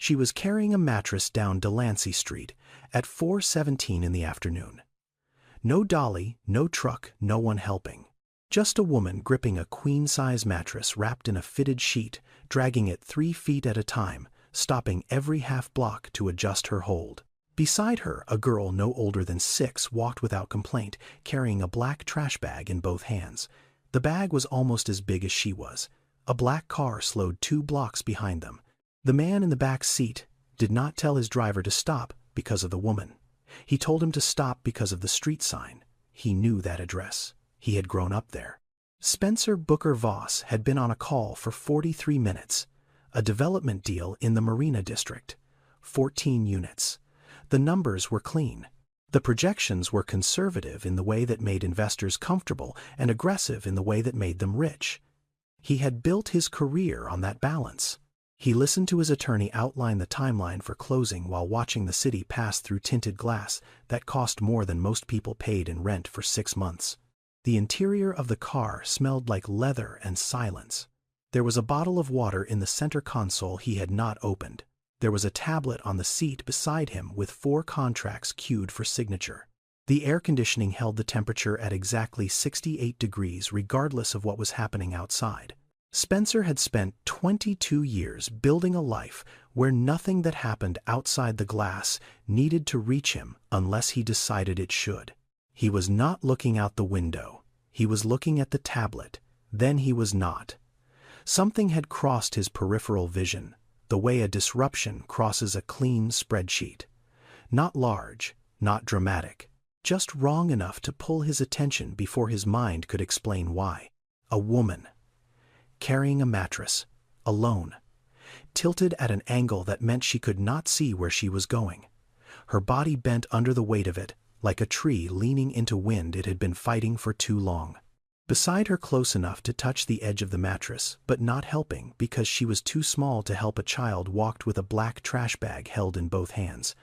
She was carrying a mattress down Delancey Street at 4:17 in the afternoon. No dolly, no truck, no one helping. Just a woman gripping a queen-size mattress wrapped in a fitted sheet, dragging it 3 feet at a time, stopping every half-block to adjust her hold. Beside her, a girl no older than 6 walked without complaint, carrying a black trash bag in both hands. The bag was almost as big as she was. A black car slowed 2 blocks behind them. The man in the back seat did not tell his driver to stop because of the woman. He told him to stop because of the street sign. He knew that address. He had grown up there. Spencer Booker Voss had been on a call for 43 minutes. A development deal in the Marina District. 14 units. The numbers were clean. The projections were conservative in the way that made investors comfortable and aggressive in the way that made them rich. He had built his career on that balance. He listened to his attorney outline the timeline for closing while watching the city pass through tinted glass that cost more than most people paid in rent for 6 months. The interior of the car smelled like leather and silence. There was a bottle of water in the center console he had not opened. There was a tablet on the seat beside him with 4 contracts queued for signature. The air conditioning held the temperature at exactly 68 degrees regardless of what was happening outside. Spencer had spent 22 years building a life where nothing that happened outside the glass needed to reach him unless he decided it should. He was not looking out the window. He was looking at the tablet. Then he was not. Something had crossed his peripheral vision, the way a disruption crosses a clean spreadsheet. Not large, not dramatic, just wrong enough to pull his attention before his mind could explain why. A woman. Carrying a mattress, alone, tilted at an angle that meant she could not see where she was going. Her body bent under the weight of it, like a tree leaning into wind it had been fighting for too long. Beside her, close enough to touch the edge of the mattress, but not helping because she was too small to help, a child walked with a black trash bag held in both hands.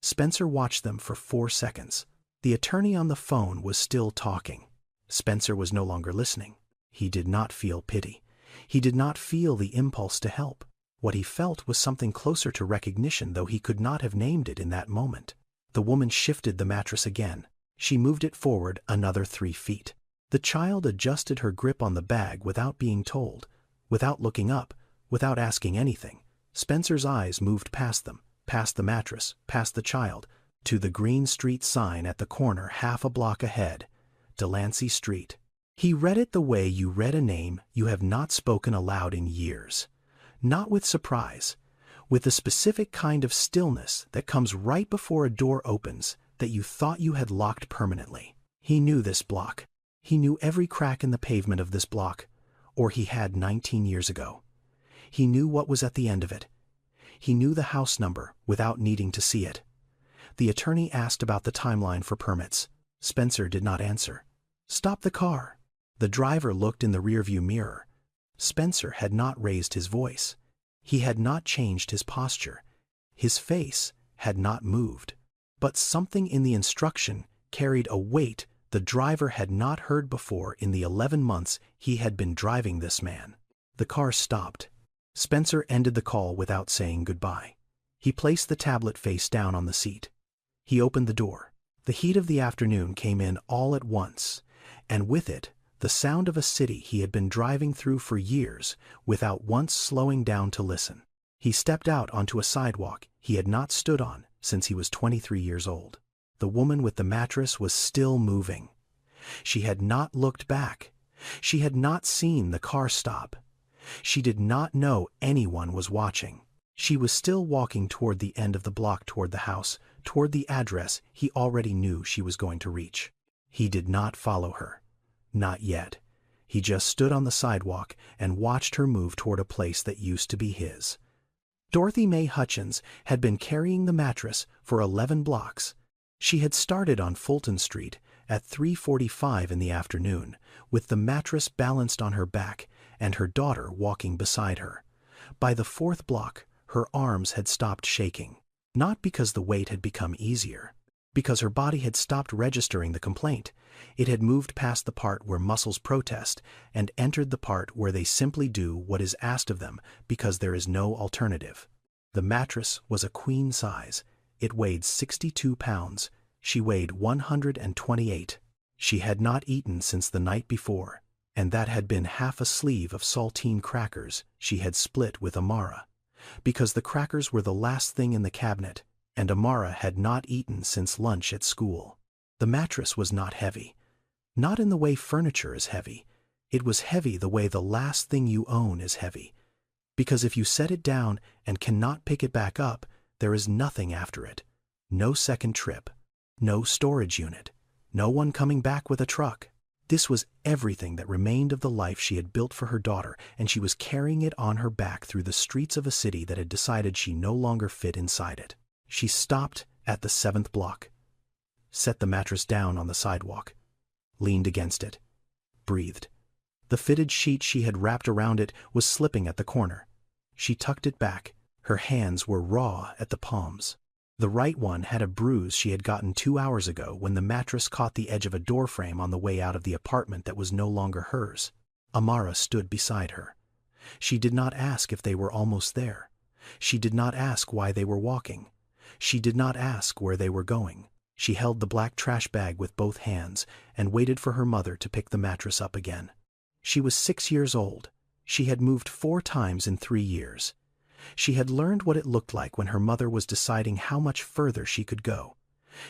Spencer watched them for 4 seconds. The attorney on the phone was still talking. Spencer was no longer listening. He did not feel pity. He did not feel the impulse to help. What he felt was something closer to recognition, though he could not have named it in that moment. The woman shifted the mattress again. She moved it forward another 3 feet. The child adjusted her grip on the bag without being told, without looking up, without asking anything. Spencer's eyes moved past them, past the mattress, past the child, to the Green Street sign at the corner half a block ahead, Delancey Street. He read it the way you read a name you have not spoken aloud in years. Not with surprise, with the specific kind of stillness that comes right before a door opens that you thought you had locked permanently. He knew this block. He knew every crack in the pavement of this block, or he had 19 years ago. He knew what was at the end of it. He knew the house number without needing to see it. The attorney asked about the timeline for permits. Spencer did not answer. "Stop the car." The driver looked in the rearview mirror. Spencer had not raised his voice. He had not changed his posture. His face had not moved. But something in the instruction carried a weight the driver had not heard before in the 11 months he had been driving this man. The car stopped. Spencer ended the call without saying goodbye. He placed the tablet face down on the seat. He opened the door. The heat of the afternoon came in all at once, and with it, the sound of a city he had been driving through for years without once slowing down to listen. He stepped out onto a sidewalk he had not stood on since he was 23 years old. The woman with the mattress was still moving. She had not looked back. She had not seen the car stop. She did not know anyone was watching. She was still walking toward the end of the block, toward the house, toward the address he already knew she was going to reach. He did not follow her. Not yet. He just stood on the sidewalk and watched her move toward a place that used to be his. Dorothy Mae Hutchins had been carrying the mattress for 11 blocks. She had started on Fulton Street at 3:45 in the afternoon, with the mattress balanced on her back and her daughter walking beside her. By the 4th block, her arms had stopped shaking, not because the weight had become easier, because her body had stopped registering the complaint. It had moved past the part where muscles protest and entered the part where they simply do what is asked of them because there is no alternative. The mattress was a queen size. It weighed 62 pounds. She weighed 128. She had not eaten since the night before, and that had been half a sleeve of saltine crackers she had split with Amara, because the crackers were the last thing in the cabinet, and Amara had not eaten since lunch at school. The mattress was not heavy. Not in the way furniture is heavy. It was heavy the way the last thing you own is heavy. Because if you set it down and cannot pick it back up, there is nothing after it. No second trip. No storage unit. No one coming back with a truck. This was everything that remained of the life she had built for her daughter, and she was carrying it on her back through the streets of a city that had decided she no longer fit inside it. She stopped at the 7th block, set the mattress down on the sidewalk, leaned against it, breathed. The fitted sheet she had wrapped around it was slipping at the corner. She tucked it back. Her hands were raw at the palms. The right one had a bruise she had gotten 2 hours ago when the mattress caught the edge of a doorframe on the way out of the apartment that was no longer hers. Amara stood beside her. She did not ask if they were almost there. She did not ask why they were walking. She did not ask where they were going. She held the black trash bag with both hands and waited for her mother to pick the mattress up again. She was 6 years old. She had moved 4 times in 3 years. She had learned what it looked like when her mother was deciding how much further she could go.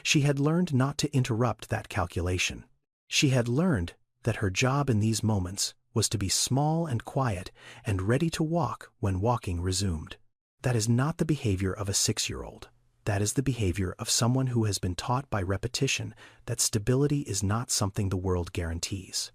She had learned not to interrupt that calculation. She had learned that her job in these moments was to be small and quiet and ready to walk when walking resumed. That is not the behavior of a 6-year-old. That is the behavior of someone who has been taught by repetition that stability is not something the world guarantees.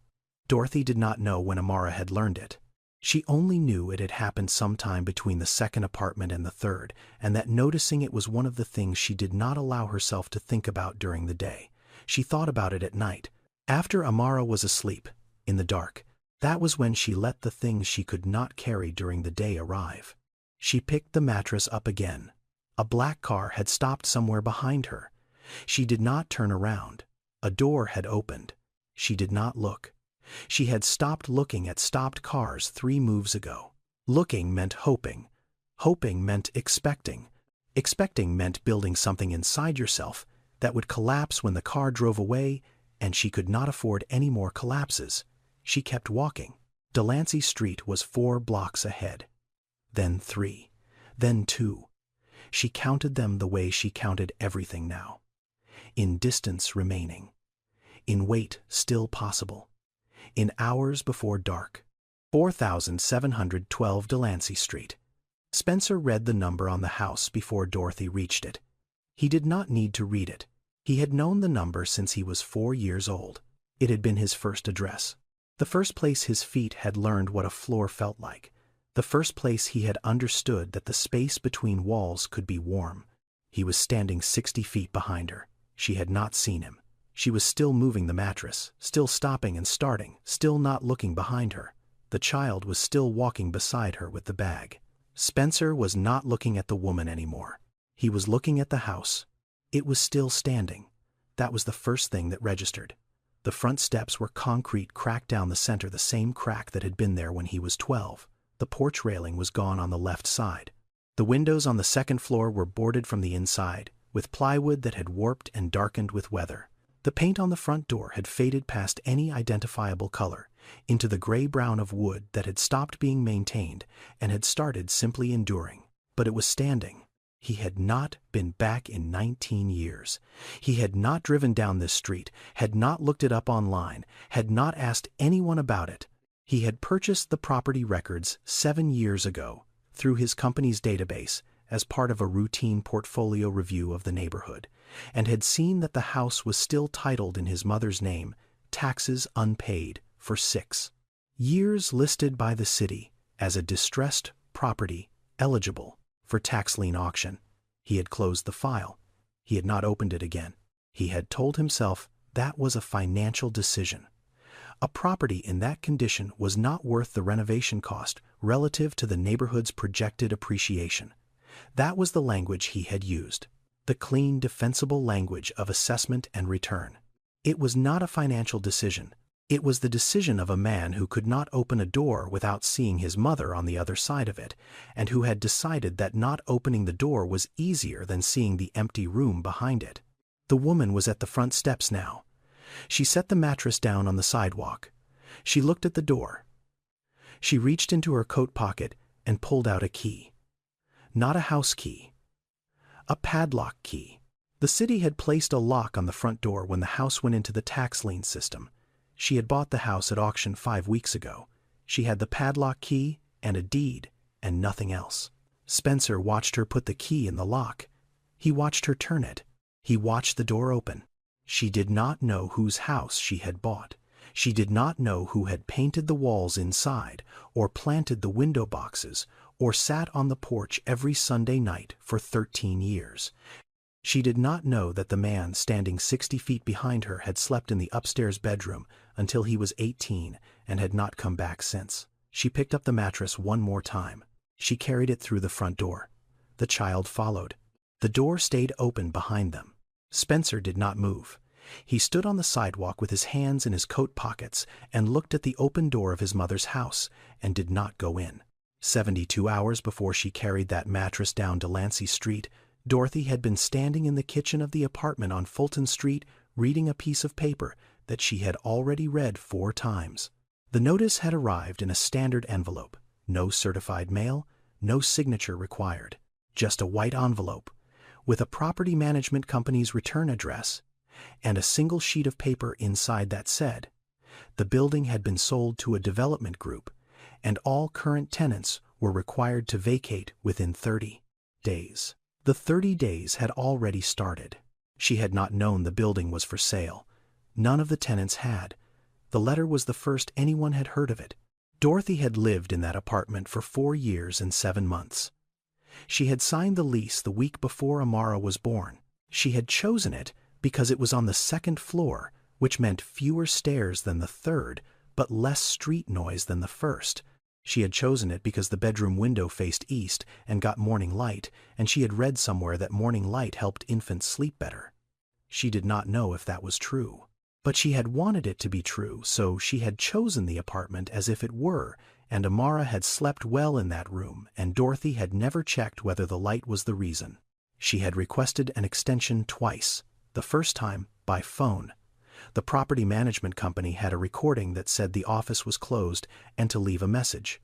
Dorothy did not know when Amara had learned it. She only knew it had happened sometime between the 2nd apartment and the 3rd, and that noticing it was one of the things she did not allow herself to think about during the day. She thought about it at night. After Amara was asleep, in the dark, that was when she let the things she could not carry during the day arrive. She picked the mattress up again. A black car had stopped somewhere behind her. She did not turn around. A door had opened. She did not look. She had stopped looking at stopped cars 3 moves ago. Looking meant hoping. Hoping meant expecting. Expecting meant building something inside yourself that would collapse when the car drove away, and she could not afford any more collapses. She kept walking. Delancey Street was 4 blocks ahead. Then 3. Then 2. She counted them the way she counted everything now. In distance remaining. In wait still possible. In hours before dark. 4712 Delancey Street. Spencer read the number on the house before Dorothy reached it. He did not need to read it. He had known the number since he was 4 years old. It had been his first address. The first place his feet had learned what a floor felt like. The first place he had understood that the space between walls could be warm. He was standing 60 feet behind her. She had not seen him. She was still moving the mattress, still stopping and starting, still not looking behind her. The child was still walking beside her with the bag. Spencer was not looking at the woman anymore. He was looking at the house. It was still standing. That was the first thing that registered. The front steps were concrete cracked down the center, the same crack that had been there when he was 12. The porch railing was gone on the left side. The windows on the 2nd floor were boarded from the inside, with plywood that had warped and darkened with weather. The paint on the front door had faded past any identifiable color, into the gray-brown of wood that had stopped being maintained and had started simply enduring. But it was standing. He had not been back in 19 years. He had not driven down this street, had not looked it up online, had not asked anyone about it. He had purchased the property records 7 years ago through his company's database as part of a routine portfolio review of the neighborhood, and had seen that the house was still titled in his mother's name, taxes unpaid, for 6 years, listed by the city as a distressed property eligible for tax lien auction. He had closed the file. He had not opened it again. He had told himself that was a financial decision. A property in that condition was not worth the renovation cost relative to the neighborhood's projected appreciation. That was the language he had used. The clean, defensible language of assessment and return. It was not a financial decision. It was the decision of a man who could not open a door without seeing his mother on the other side of it, and who had decided that not opening the door was easier than seeing the empty room behind it. The woman was at the front steps now. She set the mattress down on the sidewalk. She looked at the door. She reached into her coat pocket and pulled out a key. Not a house key. A padlock key. The city had placed a lock on the front door when the house went into the tax lien system. She had bought the house at auction 5 weeks ago. She had the padlock key and a deed and nothing else. Spencer watched her put the key in the lock. He watched her turn it. He watched the door open. She did not know whose house she had bought. She did not know who had painted the walls inside, or planted the window boxes, or sat on the porch every Sunday night for 13 years. She did not know that the man standing 60 feet behind her had slept in the upstairs bedroom until he was 18 and had not come back since. She picked up the mattress one more time. She carried it through the front door. The child followed. The door stayed open behind them. Spencer did not move. He stood on the sidewalk with his hands in his coat pockets and looked at the open door of his mother's house and did not go in. 72 hours before she carried that mattress down Delancey Street, Dorothy had been standing in the kitchen of the apartment on Fulton Street reading a piece of paper that she had already read 4 times. The notice had arrived in a standard envelope. No certified mail, no signature required. Just a white envelope with a property management company's return address and a single sheet of paper inside that said, the building had been sold to a development group and all current tenants were required to vacate within 30 days. The 30 days had already started. She had not known the building was for sale. None of the tenants had. The letter was the first anyone had heard of it. Dorothy had lived in that apartment for 4 years and 7 months. She had signed the lease the week before Amara was born. She had chosen it because it was on the 2nd floor, which meant fewer stairs than the 3rd, but less street noise than the 1st. She had chosen it because the bedroom window faced east and got morning light, and she had read somewhere that morning light helped infants sleep better. She did not know if that was true. But she had wanted it to be true, so she had chosen the apartment as if it were, and Amara had slept well in that room, and Dorothy had never checked whether the light was the reason. She had requested an extension twice, the first time by phone. The property management company had a recording that said the office was closed and to leave a message.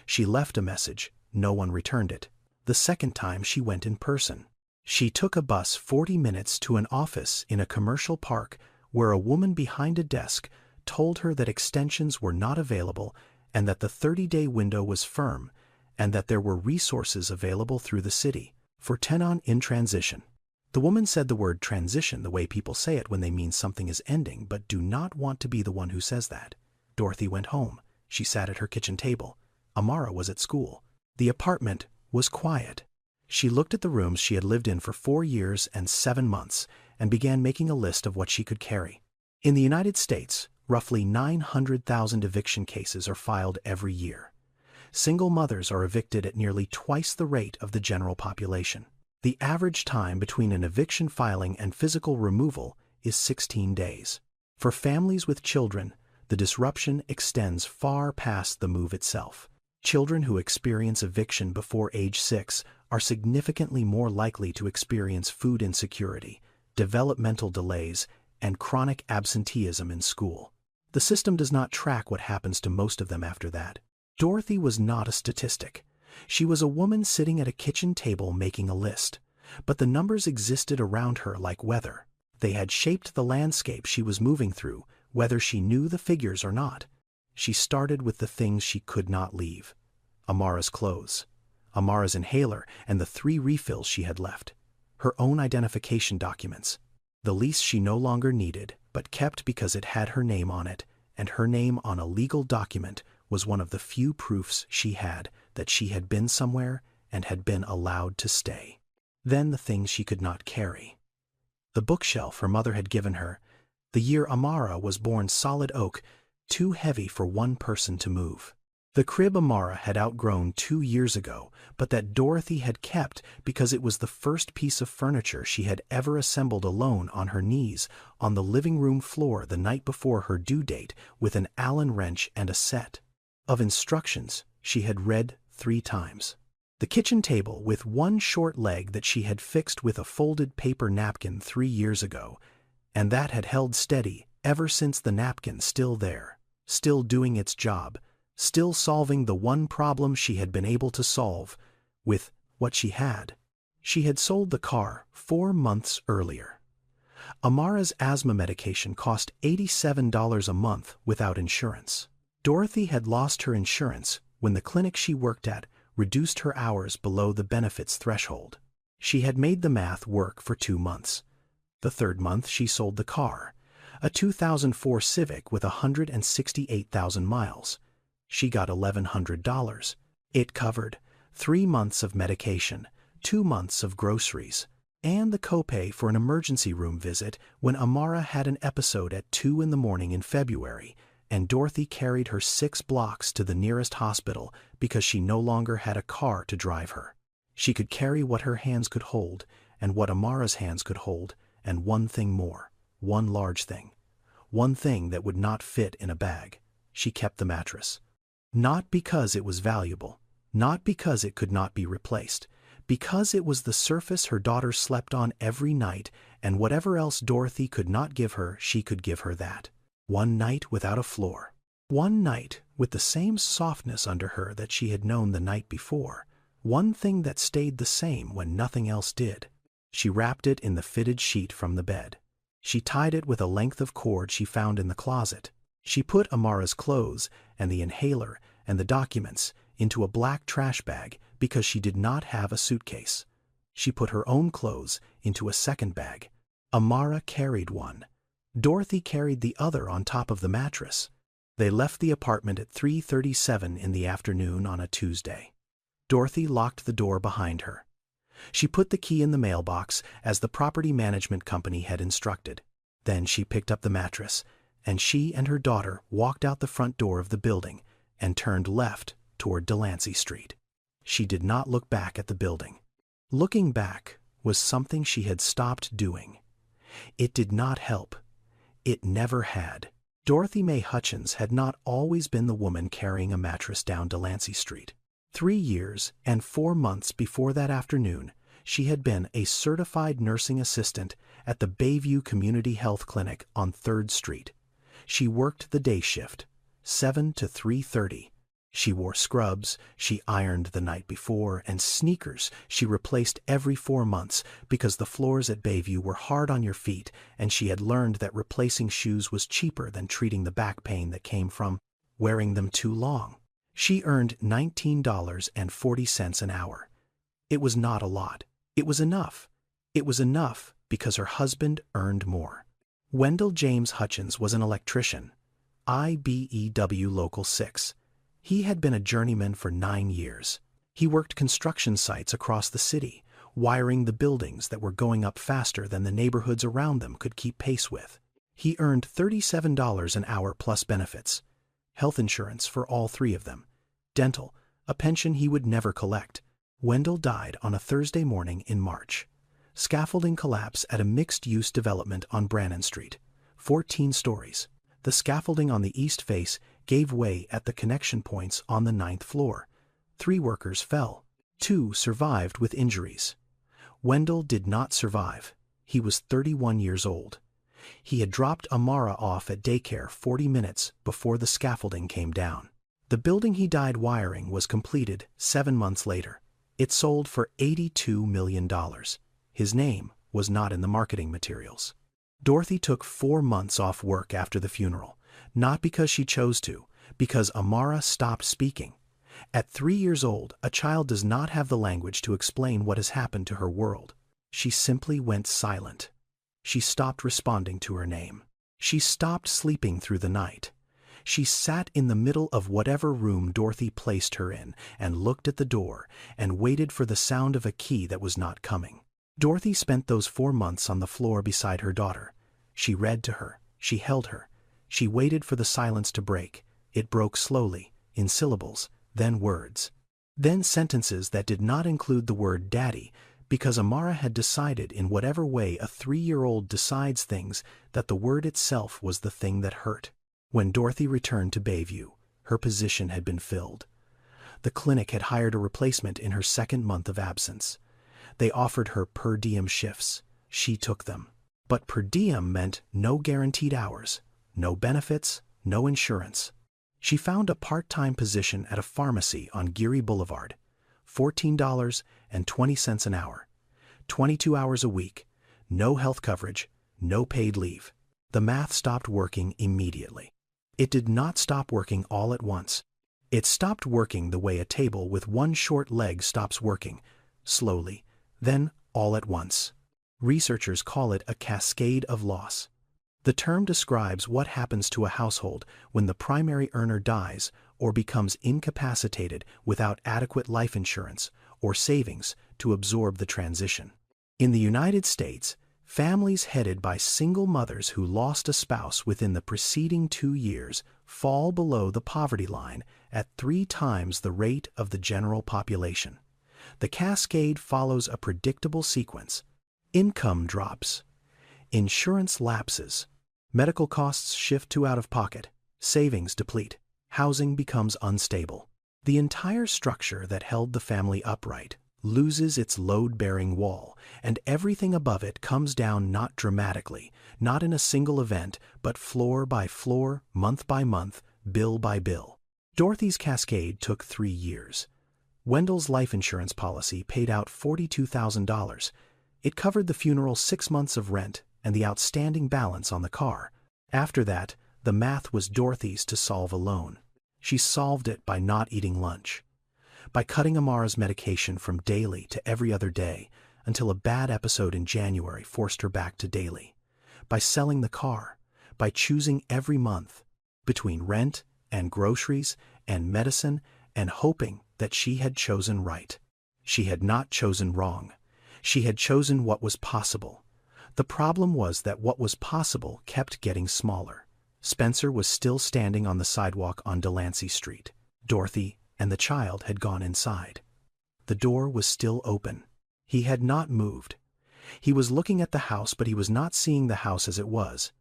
She left a message. No one returned it. The second time she went in person. She took a bus 40 minutes to an office in a commercial park where a woman behind a desk told her that extensions were not available and that the 30-day window was firm and that there were resources available through the city for tenant in transition. The woman said the word transition the way people say it when they mean something is ending but do not want to be the one who says that. Dorothy went home. She sat at her kitchen table. Amara was at school. The apartment was quiet. She looked at the rooms she had lived in for 4 years and 7 months and began making a list of what she could carry. In the United States, roughly 900,000 eviction cases are filed every year. Single mothers are evicted at nearly twice the rate of the general population. The average time between an eviction filing and physical removal is 16 days. For families with children, the disruption extends far past the move itself. Children who experience eviction before age 6 are significantly more likely to experience food insecurity, developmental delays, and chronic absenteeism in school. The system does not track what happens to most of them after that. Dorothy was not a statistic. She was a woman sitting at a kitchen table making a list. But the numbers existed around her like weather. They had shaped the landscape she was moving through, whether she knew the figures or not. She started with the things she could not leave. Amara's clothes, Amara's inhaler and the 3 refills she had left, her own identification documents, the lease she no longer needed but kept because it had her name on it, and her name on a legal document was one of the few proofs she had that she had been somewhere and had been allowed to stay. Then the things she could not carry. The bookshelf her mother had given her, the year Amara was born, solid oak, too heavy for one person to move. The crib Amara had outgrown 2 years ago, but that Dorothy had kept because it was the first piece of furniture she had ever assembled alone on her knees on the living room floor the night before her due date with an Allen wrench and a set of instructions she had read 3 times. The kitchen table with one short leg that she had fixed with a folded paper napkin 3 years ago, and that had held steady ever since, the napkin still there, still doing its job, still solving the one problem she had been able to solve with what she had. She had sold the car 4 months earlier. Amara's asthma medication cost $87 a month without insurance. Dorothy had lost her insurance when the clinic she worked at reduced her hours below the benefits threshold. She had made the math work for 2 months. The 3rd month she sold the car, a 2004 Civic with 168,000 miles. She got $1,100. It covered 3 months of medication, 2 months of groceries, and the copay for an emergency room visit when Amara had an episode at 2 in the morning in February, and Dorothy carried her 6 blocks to the nearest hospital because she no longer had a car to drive her. She could carry what her hands could hold and what Amara's hands could hold, and one thing more, one large thing. One thing that would not fit in a bag. She kept the mattress. Not because it was valuable, not because it could not be replaced, because it was the surface her daughter slept on every night, and whatever else Dorothy could not give her, she could give her that. One night without a floor. One night with the same softness under her that she had known the night before. One thing that stayed the same when nothing else did. She wrapped it in the fitted sheet from the bed. She tied it with a length of cord she found in the closet. She put Amara's clothes and the inhaler and the documents into a black trash bag because she did not have a suitcase. She put her own clothes into a second bag. Amara carried one. Dorothy carried the other on top of the mattress. They left the apartment at 3:37 in the afternoon on a Tuesday. Dorothy locked the door behind her. She put the key in the mailbox as the property management company had instructed. Then she picked up the mattress, and she and her daughter walked out the front door of the building and turned left toward Delancey Street. She did not look back at the building. Looking back was something she had stopped doing. It did not help. It never had. Dorothy Mae Hutchins had not always been the woman carrying a mattress down Delancey Street. 3 years and 4 months before that afternoon, she had been a certified nursing assistant at the Bayview Community Health Clinic on 3rd Street. She worked the day shift, 7 to 3:30. She wore scrubs she ironed the night before and sneakers she replaced every 4 months because the floors at Bayview were hard on your feet, and she had learned that replacing shoes was cheaper than treating the back pain that came from wearing them too long. She earned $19.40 an hour. It was not a lot. It was enough. It was enough because her husband earned more. Wendell James Hutchins was an electrician, IBEW Local 6. He had been a journeyman for 9 years. He worked construction sites across the city, wiring the buildings that were going up faster than the neighborhoods around them could keep pace with. He earned $37 an hour plus benefits, health insurance for all 3 of them, dental, a pension he would never collect. Wendell died on a Thursday morning in March. Scaffolding collapse at a mixed-use development on Brannan Street, 14 stories. The scaffolding on the east face gave way at the connection points on the 9th floor. 3 workers fell. 2 survived with injuries. Wendell did not survive. He was 31 years old. He had dropped Amara off at daycare 40 minutes before the scaffolding came down. The building he died wiring was completed 7 months later. It sold for $82 million. His name was not in the marketing materials. Dorothy took 4 months off work after the funeral, not because she chose to, because Amara stopped speaking. At 3 years old, a child does not have the language to explain what has happened to her world. She simply went silent. She stopped responding to her name. She stopped sleeping through the night. She sat in the middle of whatever room Dorothy placed her in and looked at the door and waited for the sound of a key that was not coming. Dorothy spent those 4 months on the floor beside her daughter. She read to her. She held her. She waited for the silence to break. It broke slowly, in syllables, then words. Then sentences that did not include the word daddy, because Amara had decided in whatever way a 3-year-old decides things that the word itself was the thing that hurt. When Dorothy returned to Bayview, her position had been filled. The clinic had hired a replacement in her 2nd month of absence. They offered her per diem shifts. She took them. But per diem meant no guaranteed hours, no benefits, no insurance. She found a part-time position at a pharmacy on Geary Boulevard, $14.20 an hour, 22 hours a week, no health coverage, no paid leave. The math stopped working immediately. It did not stop working all at once. It stopped working the way a table with one short leg stops working, slowly, then all at once. Researchers call it a cascade of loss. The term describes what happens to a household when the primary earner dies or becomes incapacitated without adequate life insurance or savings to absorb the transition. In the United States, families headed by single mothers who lost a spouse within the preceding 2 years fall below the poverty line at 3 times the rate of the general population. The cascade follows a predictable sequence. Income drops. Insurance lapses. Medical costs shift to out-of-pocket. Savings deplete. Housing becomes unstable. The entire structure that held the family upright loses its load-bearing wall, and everything above it comes down, not dramatically, not in a single event, but floor by floor, month by month, bill by bill. Dorothy's cascade took 3 years. Wendell's life insurance policy paid out $42,000. It covered the funeral, 6 months of rent, and the outstanding balance on the car. After that, the math was Dorothy's to solve alone. She solved it by not eating lunch, by cutting Amara's medication from daily to every other day until a bad episode in January forced her back to daily, by selling the car, by choosing every month between rent and groceries and medicine and hoping that she had chosen right. She had not chosen wrong. She had chosen what was possible. The problem was that what was possible kept getting smaller. Spencer was still standing on the sidewalk on Delancey Street. Dorothy and the child had gone inside. The door was still open. He had not moved. He was looking at the house, but he was not seeing the house as it was.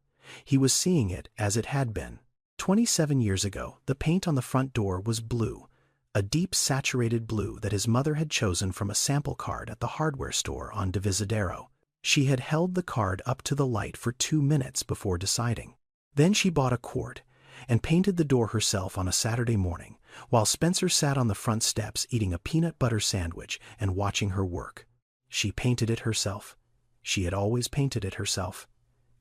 He was seeing it as it had been. 27 years ago, the paint on the front door was blue, a deep saturated blue that his mother had chosen from a sample card at the hardware store on Divisadero. She had held the card up to the light for 2 minutes before deciding. Then she bought a quart and painted the door herself on a Saturday morning, while Spencer sat on the front steps eating a peanut butter sandwich and watching her work. She painted it herself. She had always painted it herself.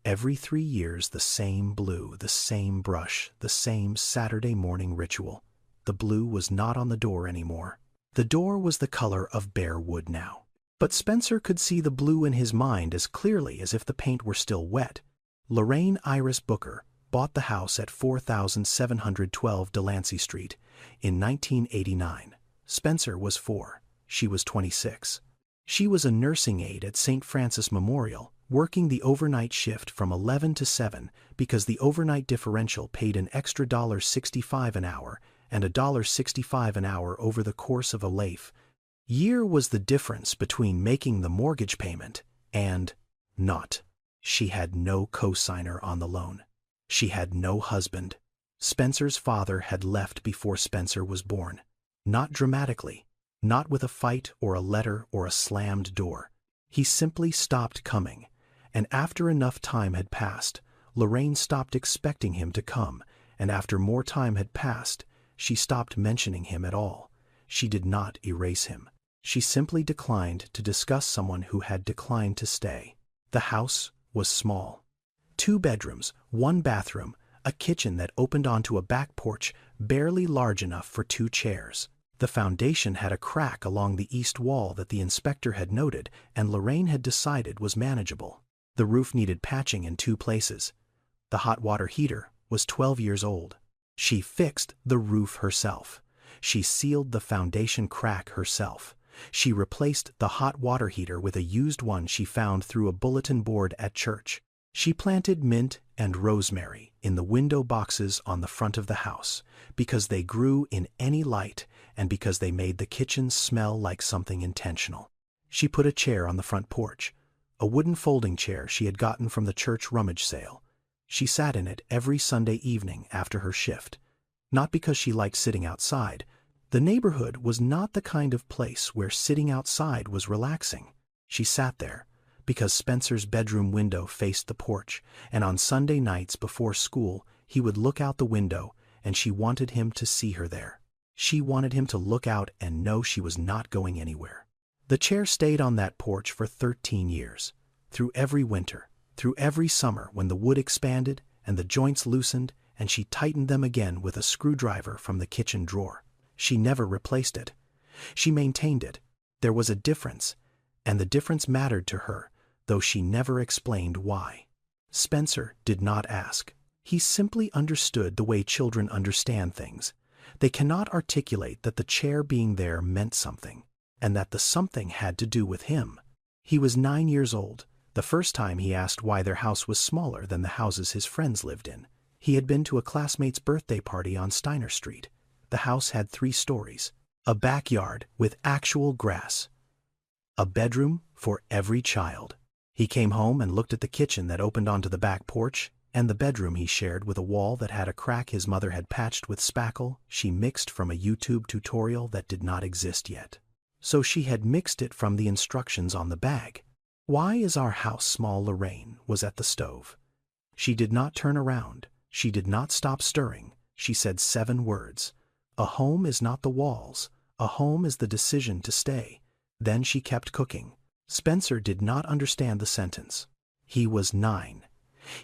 Every 3 years, the same blue, the same brush, the same Saturday morning ritual. The blue was not on the door anymore. The door was the color of bare wood now. But Spencer could see the blue in his mind as clearly as if the paint were still wet. Lorraine Iris Booker bought the house at 4712 Delancey Street in 1989. Spencer was 4. She was 26. She was a nursing aide at St. Francis Memorial, working the overnight shift from 11 to 7 because the overnight differential paid an extra $1.65 an hour and $1.65 an hour over the course of a year was the difference between making the mortgage payment and not. She had no co-signer on the loan. She had no husband. Spencer's father had left before Spencer was born. Not dramatically, not with a fight or a letter or a slammed door. He simply stopped coming, and after enough time had passed, Lorraine stopped expecting him to come, and after more time had passed, she stopped mentioning him at all. She did not erase him. She simply declined to discuss someone who had declined to stay. The house was small. 2 bedrooms, 1 bathroom, a kitchen that opened onto a back porch barely large enough for 2 chairs. The foundation had a crack along the east wall that the inspector had noted and Lorraine had decided was manageable. The roof needed patching in 2 places. The hot water heater was 12 years old. She fixed the roof herself. She sealed the foundation crack herself. She replaced the hot water heater with a used one she found through a bulletin board at church. She planted mint and rosemary in the window boxes on the front of the house, because they grew in any light and because they made the kitchen smell like something intentional. She put a chair on the front porch, a wooden folding chair she had gotten from the church rummage sale. She sat in it every Sunday evening after her shift, not because she liked sitting outside. The neighborhood was not the kind of place where sitting outside was relaxing. She sat there because Spencer's bedroom window faced the porch, and on Sunday nights before school he would look out the window, and she wanted him to see her there. She wanted him to look out and know she was not going anywhere. The chair stayed on that porch for 13 years, through every winter, through every summer when the wood expanded and the joints loosened and she tightened them again with a screwdriver from the kitchen drawer. She never replaced it. She maintained it. There was a difference, and the difference mattered to her, though she never explained why. Spencer did not ask. He simply understood the way children understand things. They cannot articulate that the chair being there meant something, and that the something had to do with him. He was 9 years old, the first time he asked why their house was smaller than the houses his friends lived in. He had been to a classmate's birthday party on Steiner Street. The house had 3 stories, a backyard with actual grass, a bedroom for every child. He came home and looked at the kitchen that opened onto the back porch, and the bedroom he shared with a wall that had a crack his mother had patched with spackle she mixed from a YouTube tutorial that did not exist yet. So she had mixed it from the instructions on the bag. "Why is our house small?" Lorraine was at the stove. She did not turn around. She did not stop stirring. She said 7 words. "A home is not the walls. A home is the decision to stay." Then she kept cooking. Spencer did not understand the sentence. He was 9.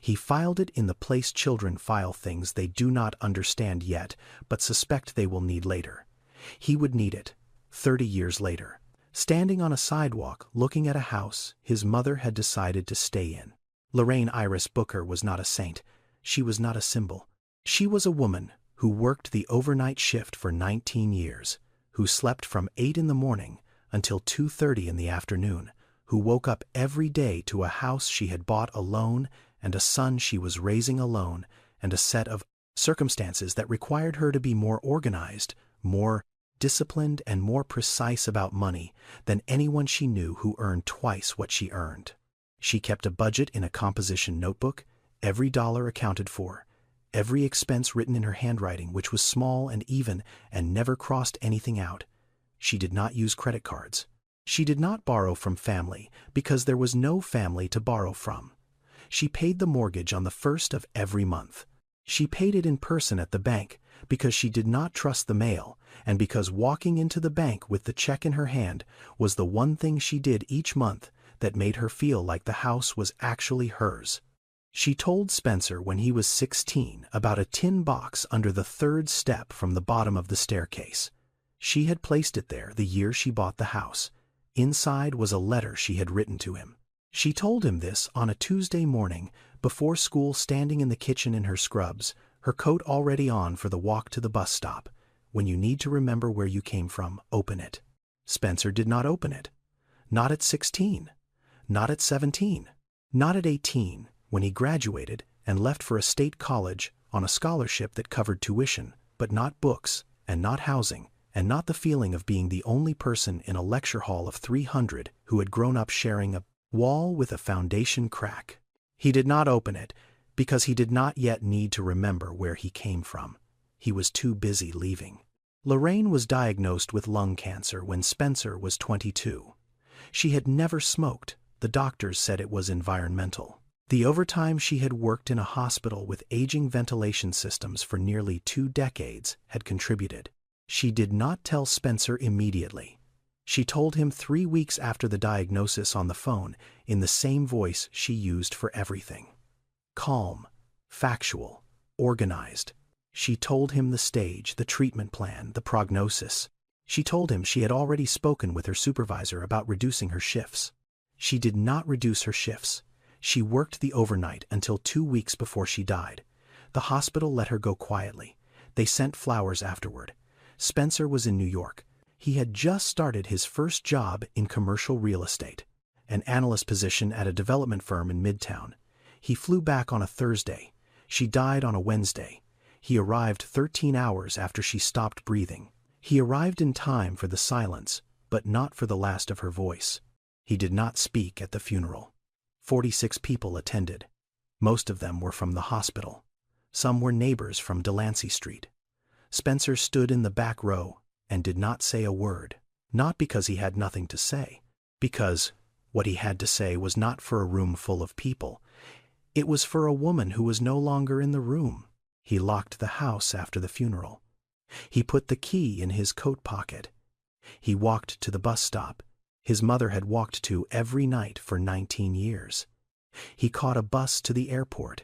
He filed it in the place children file things they do not understand yet, but suspect they will need later. He would need it 30 years later, standing on a sidewalk looking at a house his mother had decided to stay in. Lorraine Iris Booker was not a saint. She was not a symbol. She was a woman who worked the overnight shift for 19 years, who slept from 8 in the morning until 2:30 in the afternoon, who woke up every day to a house she had bought alone and a son she was raising alone and a set of circumstances that required her to be more organized, more disciplined, and more precise about money than anyone she knew who earned twice what she earned. She kept a budget in a composition notebook, every dollar accounted for, every expense written in her handwriting, which was small and even and never crossed anything out. She did not use credit cards. She did not borrow from family because there was no family to borrow from. She paid the mortgage on the 1st of every month. She paid it in person at the bank because she did not trust the mail, and because walking into the bank with the check in her hand was the one thing she did each month that made her feel like the house was actually hers. She told Spencer when he was 16 about a tin box under the 3rd step from the bottom of the staircase. She had placed it there the year she bought the house. Inside was a letter she had written to him. She told him this on a Tuesday morning before school, standing in the kitchen in her scrubs, her coat already on for the walk to the bus stop. When you need to remember where you came from, open it. Spencer did not open it. Not at 16. Not at 17. Not at 18, when he graduated and left for a state college on a scholarship that covered tuition, but not books, and not housing, and not the feeling of being the only person in a lecture hall of 300 who had grown up sharing a wall with a foundation crack. He did not open it because he did not yet need to remember where he came from. He was too busy leaving. Lorraine was diagnosed with lung cancer when Spencer was 22. She had never smoked. The doctors said it was environmental. The overtime she had worked in a hospital with aging ventilation systems for nearly 2 decades had contributed. She did not tell Spencer immediately. She told him 3 weeks after the diagnosis on the phone in the same voice she used for everything. Calm, factual, organized. She told him the stage, the treatment plan, the prognosis. She told him she had already spoken with her supervisor about reducing her shifts. She did not reduce her shifts. She worked the overnight until 2 weeks before she died. The hospital let her go quietly. They sent flowers afterward. Spencer was in New York. He had just started his first job in commercial real estate, an analyst position at a development firm in Midtown. He flew back on a Thursday. She died on a Wednesday. He arrived 13 hours after she stopped breathing. He arrived in time for the silence, but not for the last of her voice. He did not speak at the funeral. 46 people attended. Most of them were from the hospital. Some were neighbors from Delancey Street. Spencer stood in the back row and did not say a word, not because he had nothing to say, because what he had to say was not for a room full of people. It was for a woman who was no longer in the room. He locked the house after the funeral. He put the key in his coat pocket. He walked to the bus stop his mother had walked to every night for 19 years. He caught a bus to the airport.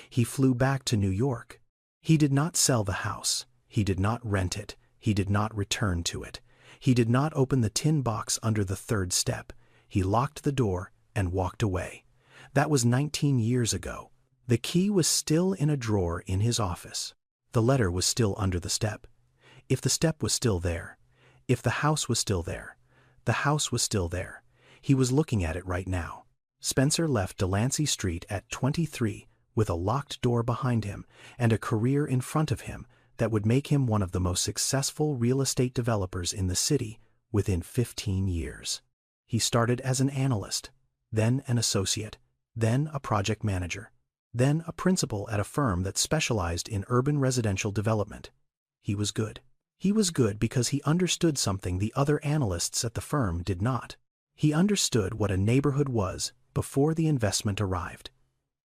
He flew back to New York. He did not sell the house. He did not rent it. He did not return to it. He did not open the tin box under the third step. He locked the door and walked away. That was 19 years ago. The key was still in a drawer in his office. The letter was still under the step. If the step was still there, if the house was still there, the house was still there. He was looking at it right now. Spencer left Delancey Street at 23 with a locked door behind him and a career in front of him that would make him one of the most successful real estate developers in the city within 15 years. He started as an analyst, then an associate, then a project manager, then a principal at a firm that specialized in urban residential development. He was good. He was good because he understood something the other analysts at the firm did not. He understood what a neighborhood was before the investment arrived.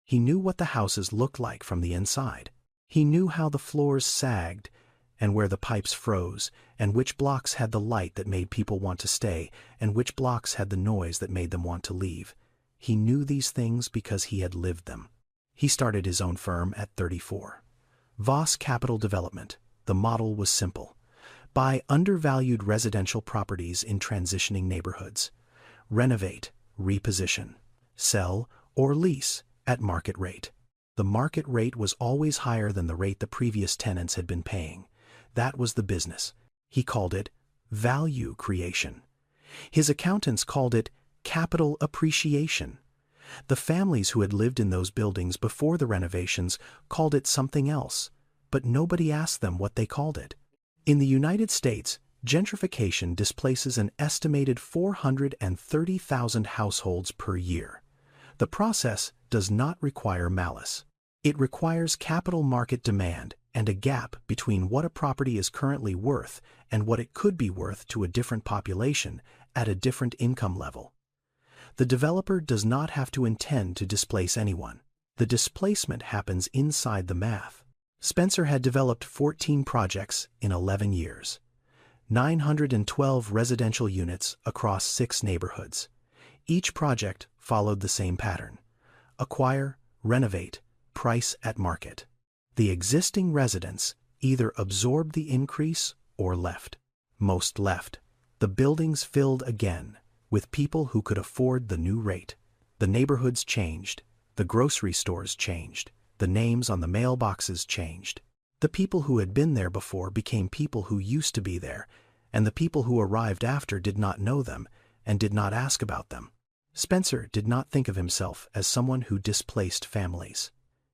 He knew what the houses looked like from the inside. He knew how the floors sagged and where the pipes froze, and which blocks had the light that made people want to stay, and which blocks had the noise that made them want to leave. He knew these things because he had lived them. He started his own firm at 34. Voss Capital Development. The model was simple. Buy undervalued residential properties in transitioning neighborhoods. Renovate, reposition, sell, or lease at market rate. The market rate was always higher than the rate the previous tenants had been paying. That was the business. He called it value creation. His accountants called it capital appreciation. The families who had lived in those buildings before the renovations called it something else, but nobody asked them what they called it. In the United States, gentrification displaces an estimated 430,000 households per year. The process does not require malice. It requires capital market demand and a gap between what a property is currently worth and what it could be worth to a different population at a different income level. The developer does not have to intend to displace anyone. The displacement happens inside the math. Spencer had developed 14 projects in 11 years. 912 residential units across 6 neighborhoods. Each project followed the same pattern. Acquire, renovate, price at market. The existing residents either absorbed the increase or left. Most left. The buildings filled again with people who could afford the new rate. The neighborhoods changed. The grocery stores changed. The names on the mailboxes changed. The people who had been there before became people who used to be there, and the people who arrived after did not know them and did not ask about them. Spencer did not think of himself as someone who displaced families.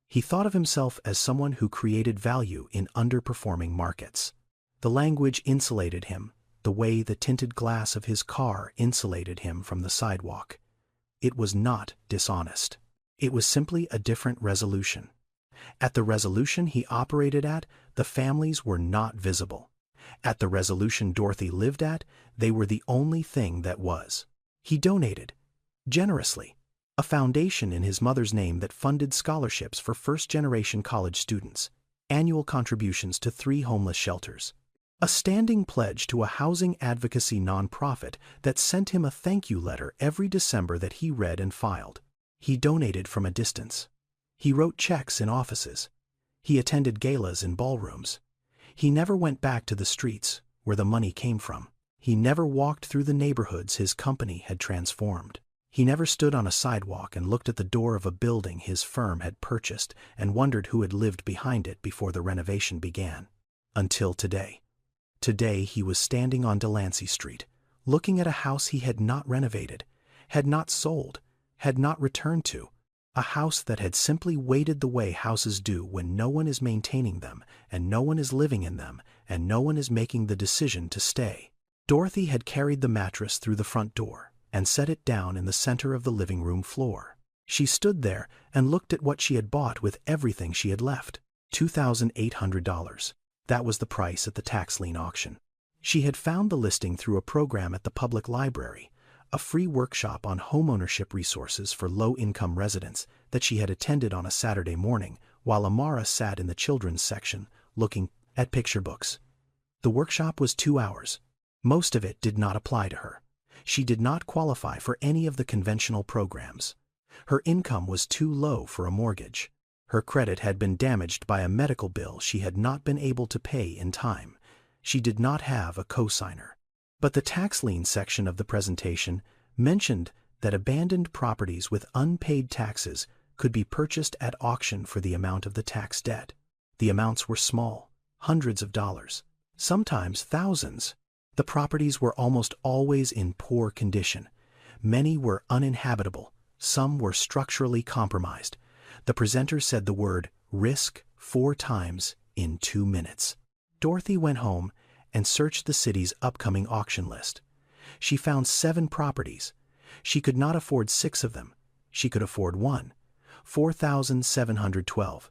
He thought of himself as someone who created value in underperforming markets. The language insulated him, the way the tinted glass of his car insulated him from the sidewalk. It was not dishonest. It was simply a different resolution. At the resolution he operated at, the families were not visible. At the resolution Dorothy lived at, they were the only thing that was. He donated, generously, a foundation in his mother's name that funded scholarships for first-generation college students, annual contributions to 3 homeless shelters, a standing pledge to a housing advocacy nonprofit that sent him a thank you letter every December that he read and filed. He donated from a distance. He wrote checks in offices. He attended galas in ballrooms. He never went back to the streets where the money came from. He never walked through the neighborhoods his company had transformed. He never stood on a sidewalk and looked at the door of a building his firm had purchased and wondered who had lived behind it before the renovation began. Until today. Today he was standing on Delancey Street, looking at a house he had not renovated, had not sold, had not returned to, A house that had simply waited the way houses do when no one is maintaining them, and no one is living in them, and no one is making the decision to stay. Dorothy had carried the mattress through the front door and set it down in the center of the living room floor. She stood there and looked at what she had bought with everything she had left. $2,800. That was the price at the tax lien auction. She had found the listing through a program at the public library, a free workshop on homeownership resources for low-income residents that she had attended on a Saturday morning while Amara sat in the children's section looking at picture books. The workshop was 2 hours. Most of it did not apply to her. She did not qualify for any of the conventional programs. Her income was too low for a mortgage. Her credit had been damaged by a medical bill she had not been able to pay in time. She did not have a cosigner. But the tax lien section of the presentation mentioned that abandoned properties with unpaid taxes could be purchased at auction for the amount of the tax debt. The amounts were small, hundreds of dollars, sometimes thousands. The properties were almost always in poor condition. Many were uninhabitable. Some were structurally compromised. The presenter said the word risk 4 times in 2 minutes. Dorothy went home and searched the city's upcoming auction list. She found 7 properties. She could not afford 6 of them. She could afford 1. 4,712.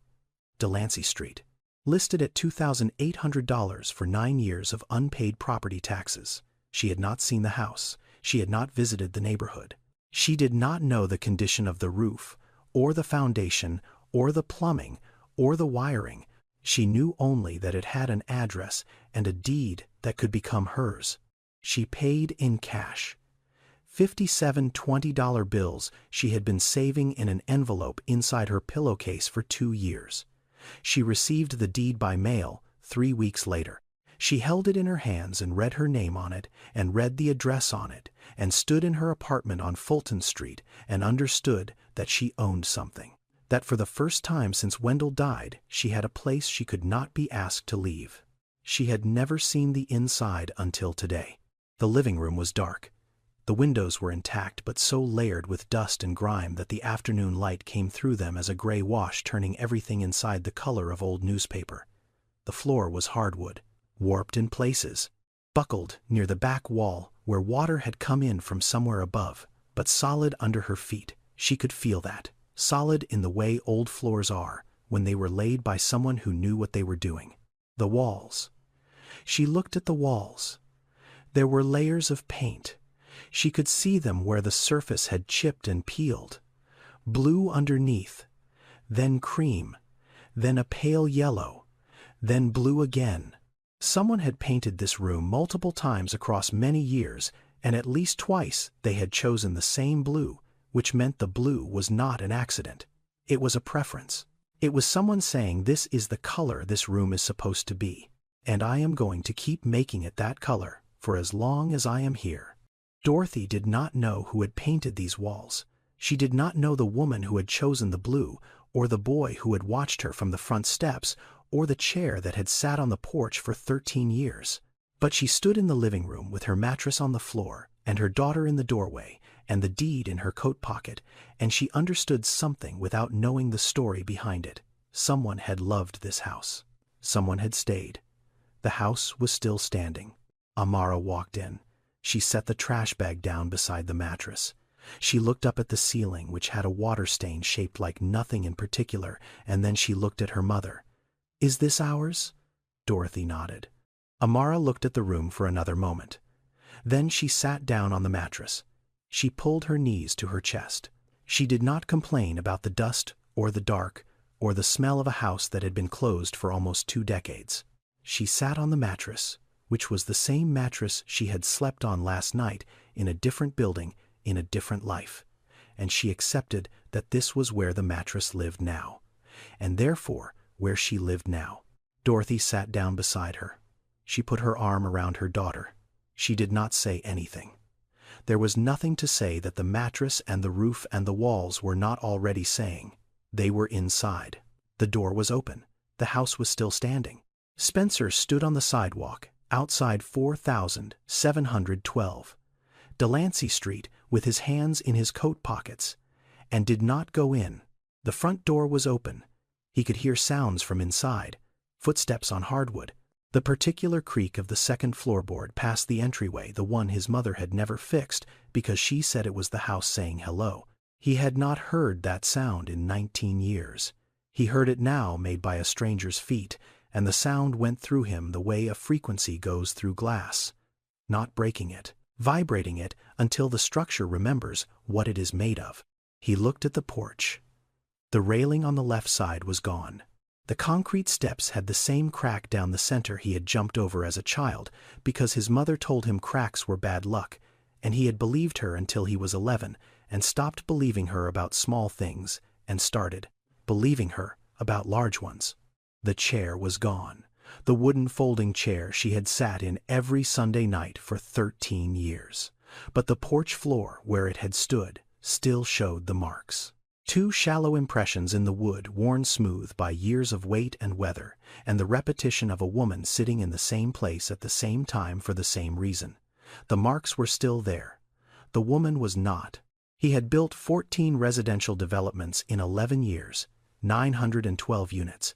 Delancey Street. Listed at $2,800 for 9 years of unpaid property taxes. She had not seen the house. She had not visited the neighborhood. She did not know the condition of the roof, or the foundation, or the plumbing, or the wiring. She knew only that it had an address and a deed that could become hers. She paid in cash. 57 $20 bills she had been saving in an envelope inside her pillowcase for 2 years. She received the deed by mail 3 weeks later. She held it in her hands and read her name on it and read the address on it and stood in her apartment on Fulton Street and understood that she owned something. That for the first time since Wendell died, she had a place she could not be asked to leave. She had never seen the inside until today. The living room was dark. The windows were intact but so layered with dust and grime that the afternoon light came through them as a gray wash, turning everything inside the color of old newspaper. The floor was hardwood, warped in places, buckled near the back wall where water had come in from somewhere above, but solid under her feet. She could feel that, solid in the way old floors are when they were laid by someone who knew what they were doing. The walls. She looked at the walls. There were layers of paint. She could see them where the surface had chipped and peeled. Blue underneath, then cream, then a pale yellow, then blue again. Someone had painted this room multiple times across many years, and at least twice they had chosen the same blue, which meant the blue was not an accident. It was a preference. It was someone saying, this is the color this room is supposed to be, and I am going to keep making it that color for as long as I am here. Dorothy did not know who had painted these walls. She did not know the woman who had chosen the blue, or the boy who had watched her from the front steps, or the chair that had sat on the porch for 13 years. But she stood in the living room with her mattress on the floor, and her daughter in the doorway, and the deed in her coat pocket, and she understood something without knowing the story behind it. Someone had loved this house. Someone had stayed. The house was still standing. Amara walked in. She set the trash bag down beside the mattress. She looked up at the ceiling, which had a water stain shaped like nothing in particular, and then she looked at her mother. Is this ours? Dorothy nodded. Amara looked at the room for another moment. Then she sat down on the mattress. She pulled her knees to her chest. She did not complain about the dust or the dark or the smell of a house that had been closed for almost 2 decades. She sat on the mattress, which was the same mattress she had slept on last night in a different building in a different life, and she accepted that this was where the mattress lived now, and therefore where she lived now. Dorothy sat down beside her. She put her arm around her daughter. She did not say anything. There was nothing to say that the mattress and the roof and the walls were not already saying. They were inside. The door was open. The house was still standing. Spencer stood on the sidewalk outside 4,712 Delancey Street with his hands in his coat pockets, and did not go in. The front door was open. He could hear sounds from inside, footsteps on hardwood, the particular creak of the second floorboard past the entryway, the one his mother had never fixed because she said it was the house saying hello. He had not heard that sound in 19 years. He heard it now, made by a stranger's feet, and the sound went through him the way a frequency goes through glass, not breaking it, vibrating it until the structure remembers what it is made of. He looked at the porch. The railing on the left side was gone. The concrete steps had the same crack down the center he had jumped over as a child because his mother told him cracks were bad luck, and he had believed her until he was 11 and stopped believing her about small things and started believing her about large ones. The chair was gone, the wooden folding chair she had sat in every Sunday night for 13 years. But the porch floor where it had stood still showed the marks. 2 shallow impressions in the wood worn smooth by years of weight and weather, and the repetition of a woman sitting in the same place at the same time for the same reason. The marks were still there. The woman was not. He had built 14 residential developments in 11 years, 912 units.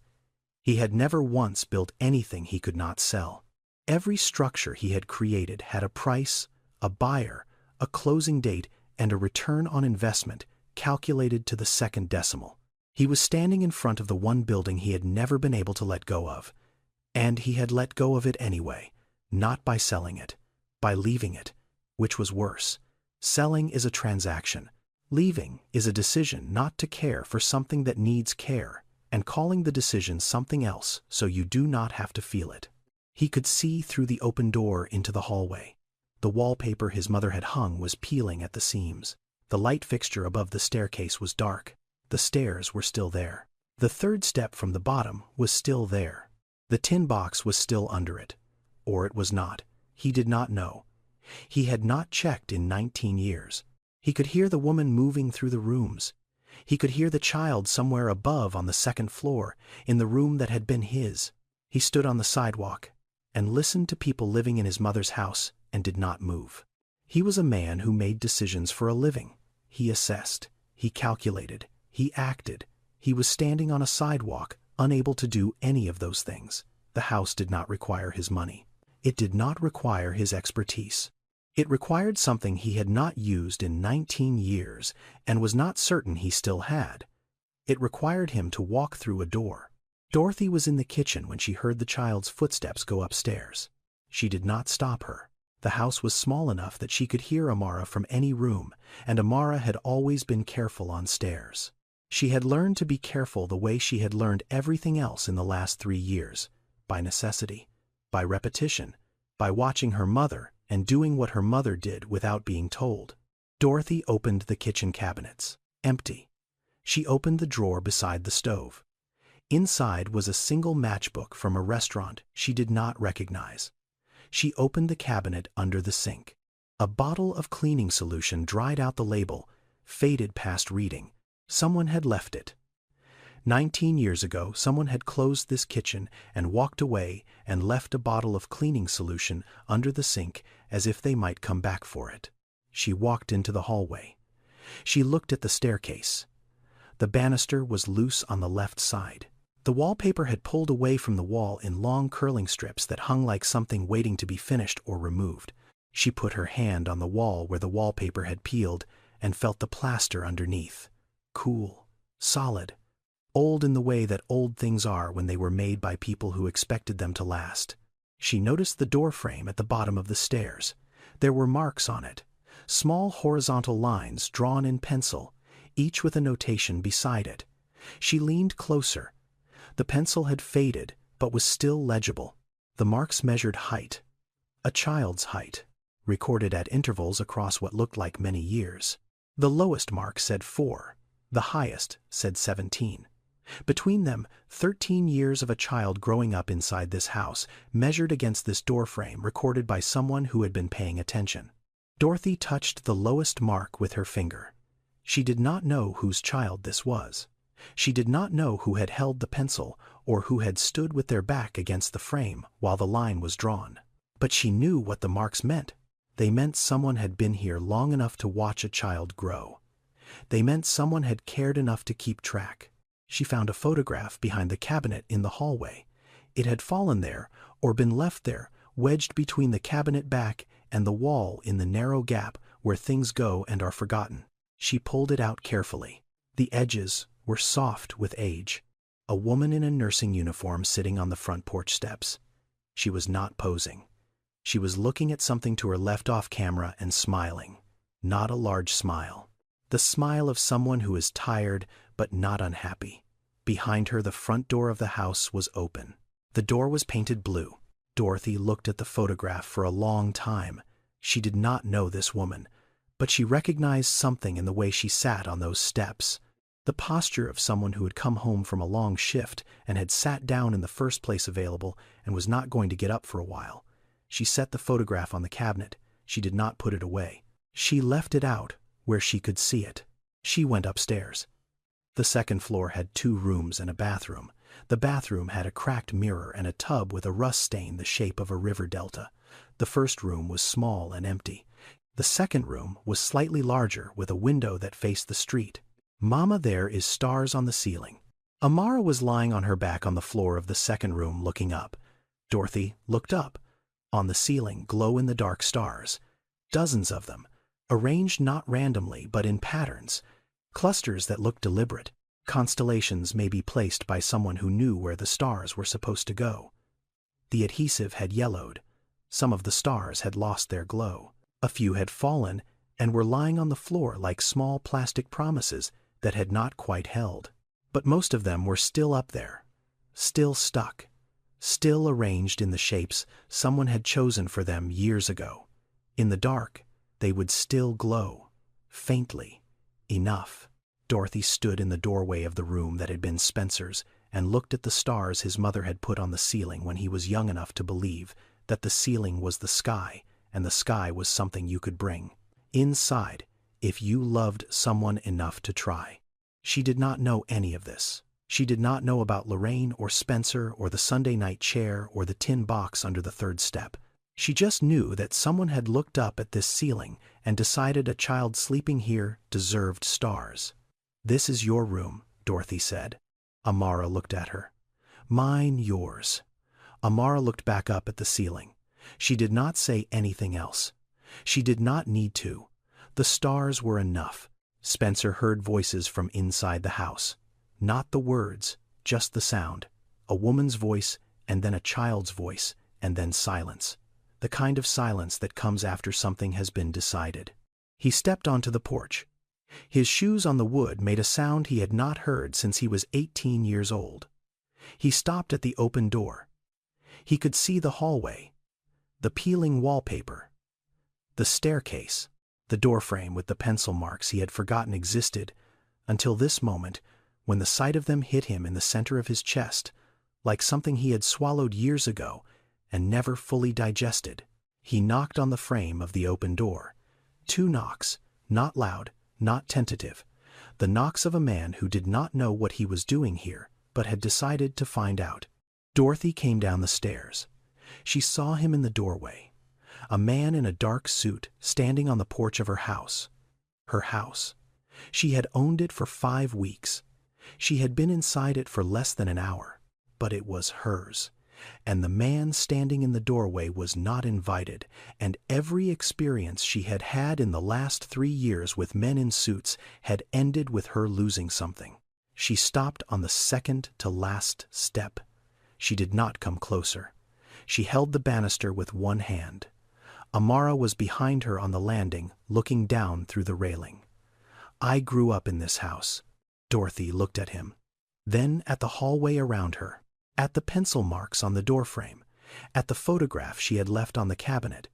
He had never once built anything he could not sell. Every structure he had created had a price, a buyer, a closing date, and a return on investment calculated to the second decimal. He was standing in front of the one building he had never been able to let go of. And he had let go of it anyway, not by selling it, by leaving it, which was worse. Selling is a transaction. Leaving is a decision not to care for something that needs care, and calling the decision something else so you do not have to feel it. He could see through the open door into the hallway. The wallpaper his mother had hung was peeling at the seams. The light fixture above the staircase was dark. The stairs were still there. The third step from the bottom was still there. The tin box was still under it. Or it was not. He did not know. He had not checked in 19 years. He could hear the woman moving through the rooms. He could hear the child somewhere above on the second floor, in the room that had been his. He stood on the sidewalk and listened to people living in his mother's house and did not move. He was a man who made decisions for a living. He assessed, he calculated, he acted. He was standing on a sidewalk, unable to do any of those things. The house did not require his money. It did not require his expertise. It required something he had not used in 19 years and was not certain he still had. It required him to walk through a door. Dorothy was in the kitchen when she heard the child's footsteps go upstairs. She did not stop her. The house was small enough that she could hear Amara from any room, and Amara had always been careful on stairs. She had learned to be careful the way she had learned everything else in the last 3 years, by necessity, by repetition, by watching her mother and doing what her mother did without being told. Dorothy opened the kitchen cabinets. Empty. She opened the drawer beside the stove. Inside was a single matchbook from a restaurant she did not recognize. She opened the cabinet under the sink. A bottle of cleaning solution dried out the label, faded past reading. Someone had left it. 19 years ago, someone had closed this kitchen and walked away and left a bottle of cleaning solution under the sink as if they might come back for it. She walked into the hallway. She looked at the staircase. The banister was loose on the left side. The wallpaper had pulled away from the wall in long curling strips that hung like something waiting to be finished or removed. She put her hand on the wall where the wallpaper had peeled and felt the plaster underneath. Cool, solid, old in the way that old things are when they were made by people who expected them to last. She noticed the door frame at the bottom of the stairs. There were marks on it, small horizontal lines drawn in pencil, each with a notation beside it. She leaned closer. The pencil had faded, but was still legible. The marks measured height, a child's height, recorded at intervals across what looked like many years. The lowest mark said 4, the highest said 17. Between them, 13 years of a child growing up inside this house, measured against this doorframe recorded by someone who had been paying attention. Dorothy touched the lowest mark with her finger. She did not know whose child this was. She did not know who had held the pencil or who had stood with their back against the frame while the line was drawn. But she knew what the marks meant. They meant someone had been here long enough to watch a child grow. They meant someone had cared enough to keep track. She found a photograph behind the cabinet in the hallway. It had fallen there, or been left there, wedged between the cabinet back and the wall in the narrow gap where things go and are forgotten. She pulled it out carefully. The edges were soft with age. A woman in a nursing uniform sitting on the front porch steps. She was not posing. She was looking at something to her left off camera and smiling. Not a large smile. The smile of someone who is tired but not unhappy. Behind her, the front door of the house was open. The door was painted blue. Dorothy looked at the photograph for a long time. She did not know this woman, but she recognized something in the way she sat on those steps. The posture of someone who had come home from a long shift and had sat down in the first place available and was not going to get up for a while. She set the photograph on the cabinet. She did not put it away. She left it out where she could see it. She went upstairs. The second floor had 2 rooms and a bathroom. The bathroom had a cracked mirror and a tub with a rust stain the shape of a river delta. The first room was small and empty. The second room was slightly larger with a window that faced the street. "Mama, there is stars on the ceiling." Amara was lying on her back on the floor of the second room looking up. Dorothy looked up. On the ceiling, glow-in-the-dark stars. Dozens of them, arranged not randomly but in patterns. Clusters that looked deliberate. Constellations maybe placed by someone who knew where the stars were supposed to go. The adhesive had yellowed. Some of the stars had lost their glow. A few had fallen and were lying on the floor like small plastic promises that had not quite held. But most of them were still up there, still stuck, still arranged in the shapes someone had chosen for them years ago. In the dark, they would still glow, faintly, enough. Dorothy stood in the doorway of the room that had been Spencer's and looked at the stars his mother had put on the ceiling when he was young enough to believe that the ceiling was the sky and the sky was something you could bring inside if you loved someone enough to try. She did not know any of this. She did not know about Lorraine or Spencer or the Sunday night chair or the tin box under the third step. She just knew that someone had looked up at this ceiling and decided a child sleeping here deserved stars. "This is your room," Dorothy said. Amara looked at her. "Mine, yours." Amara looked back up at the ceiling. She did not say anything else. She did not need to. The stars were enough. Spencer heard voices from inside the house. Not the words, just the sound. A woman's voice, and then a child's voice, and then silence. The kind of silence that comes after something has been decided. He stepped onto the porch. His shoes on the wood made a sound he had not heard since he was 18 years old. He stopped at the open door. He could see the hallway, the peeling wallpaper, the staircase, the doorframe with the pencil marks he had forgotten existed until this moment when the sight of them hit him in the center of his chest, like something he had swallowed years ago and never fully digested. He knocked on the frame of the open door. 2 knocks, not loud, not tentative. The knocks of a man who did not know what he was doing here, but had decided to find out. Dorothy came down the stairs. She saw him in the doorway. A man in a dark suit standing on the porch of her house. Her house. She had owned it for 5 weeks. She had been inside it for less than an hour, but it was hers. And the man standing in the doorway was not invited, and every experience she had had in the last 3 years with men in suits had ended with her losing something. She stopped on the second to last step. She did not come closer. She held the banister with one hand. Amara was behind her on the landing, looking down through the railing. "I grew up in this house." Dorothy looked at him, then at the hallway around her, at the pencil marks on the doorframe, at the photograph she had left on the cabinet.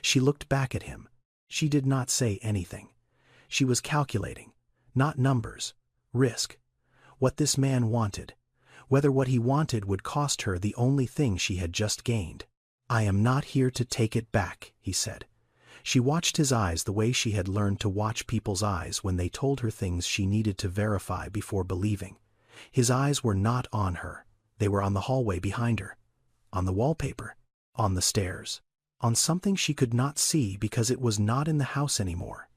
She looked back at him. She did not say anything. She was calculating, not numbers, risk, what this man wanted, whether what he wanted would cost her the only thing she had just gained. "I am not here to take it back," he said. She watched his eyes the way she had learned to watch people's eyes when they told her things she needed to verify before believing. His eyes were not on her. They were on the hallway behind her, on the wallpaper, on the stairs, on something she could not see because it was not in the house anymore.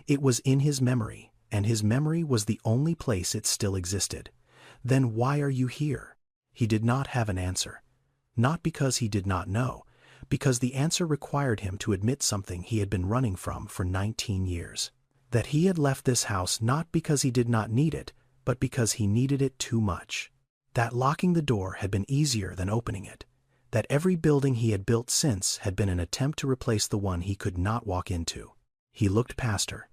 It was in his memory, and his memory was the only place it still existed. Then why are you here? He did not have an answer. Not because he did not know, because the answer required him to admit something he had been running from for 19 years. That he had left this house not because he did not need it, but because he needed it too much. That locking the door had been easier than opening it. That every building he had built since had been an attempt to replace the one he could not walk into. He looked past her.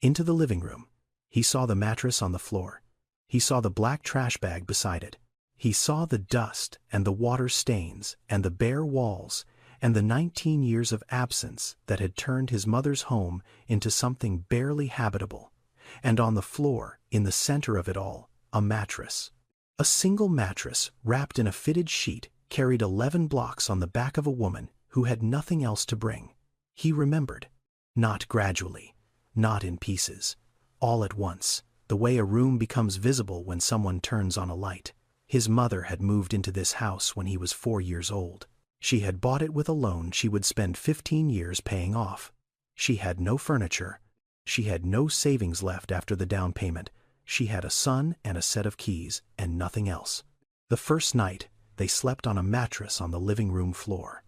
Into the living room. He saw the mattress on the floor. He saw the black trash bag beside it. He saw the dust and the water stains and the bare walls and the 19 years of absence that had turned his mother's home into something barely habitable. And on the floor, in the center of it all, a mattress. A single mattress wrapped in a fitted sheet carried 11 blocks on the back of a woman who had nothing else to bring. He remembered. Not gradually, not in pieces, all at once, the way a room becomes visible when someone turns on a light. His mother had moved into this house when he was 4 years old. She had bought it with a loan she would spend 15 years paying off. She had no furniture. She had no savings left after the down payment. She had a son and a set of keys and nothing else. The first night, they slept on a mattress on the living room floor.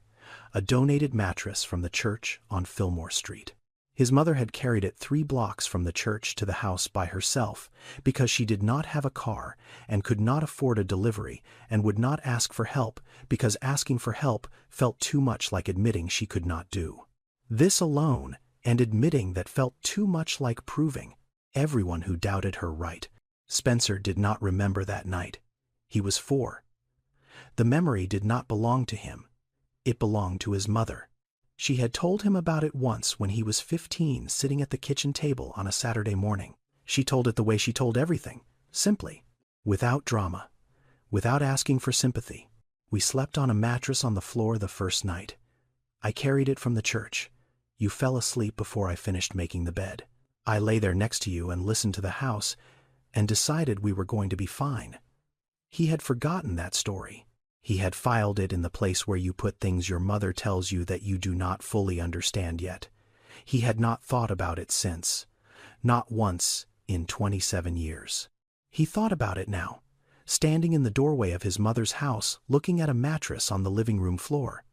A donated mattress from the church on Fillmore Street. His mother had carried it 3 blocks from the church to the house by herself because she did not have a car and could not afford a delivery and would not ask for help because asking for help felt too much like admitting she could not do. This alone, and admitting that felt too much like proving everyone who doubted her right. Spencer did not remember that night. He was 4. The memory did not belong to him. It belonged to his mother. She had told him about it once when he was 15, sitting at the kitchen table on a Saturday morning. She told it the way she told everything, simply, without drama, without asking for sympathy. We slept on a mattress on the floor the first night. I carried it from the church. You fell asleep before I finished making the bed. I lay there next to you and listened to the house and decided we were going to be fine. He had forgotten that story. He had filed it in the place where you put things your mother tells you that you do not fully understand yet. He had not thought about it since. Not once in 27 years. He thought about it now, standing in the doorway of his mother's house looking at a mattress on the living room floor.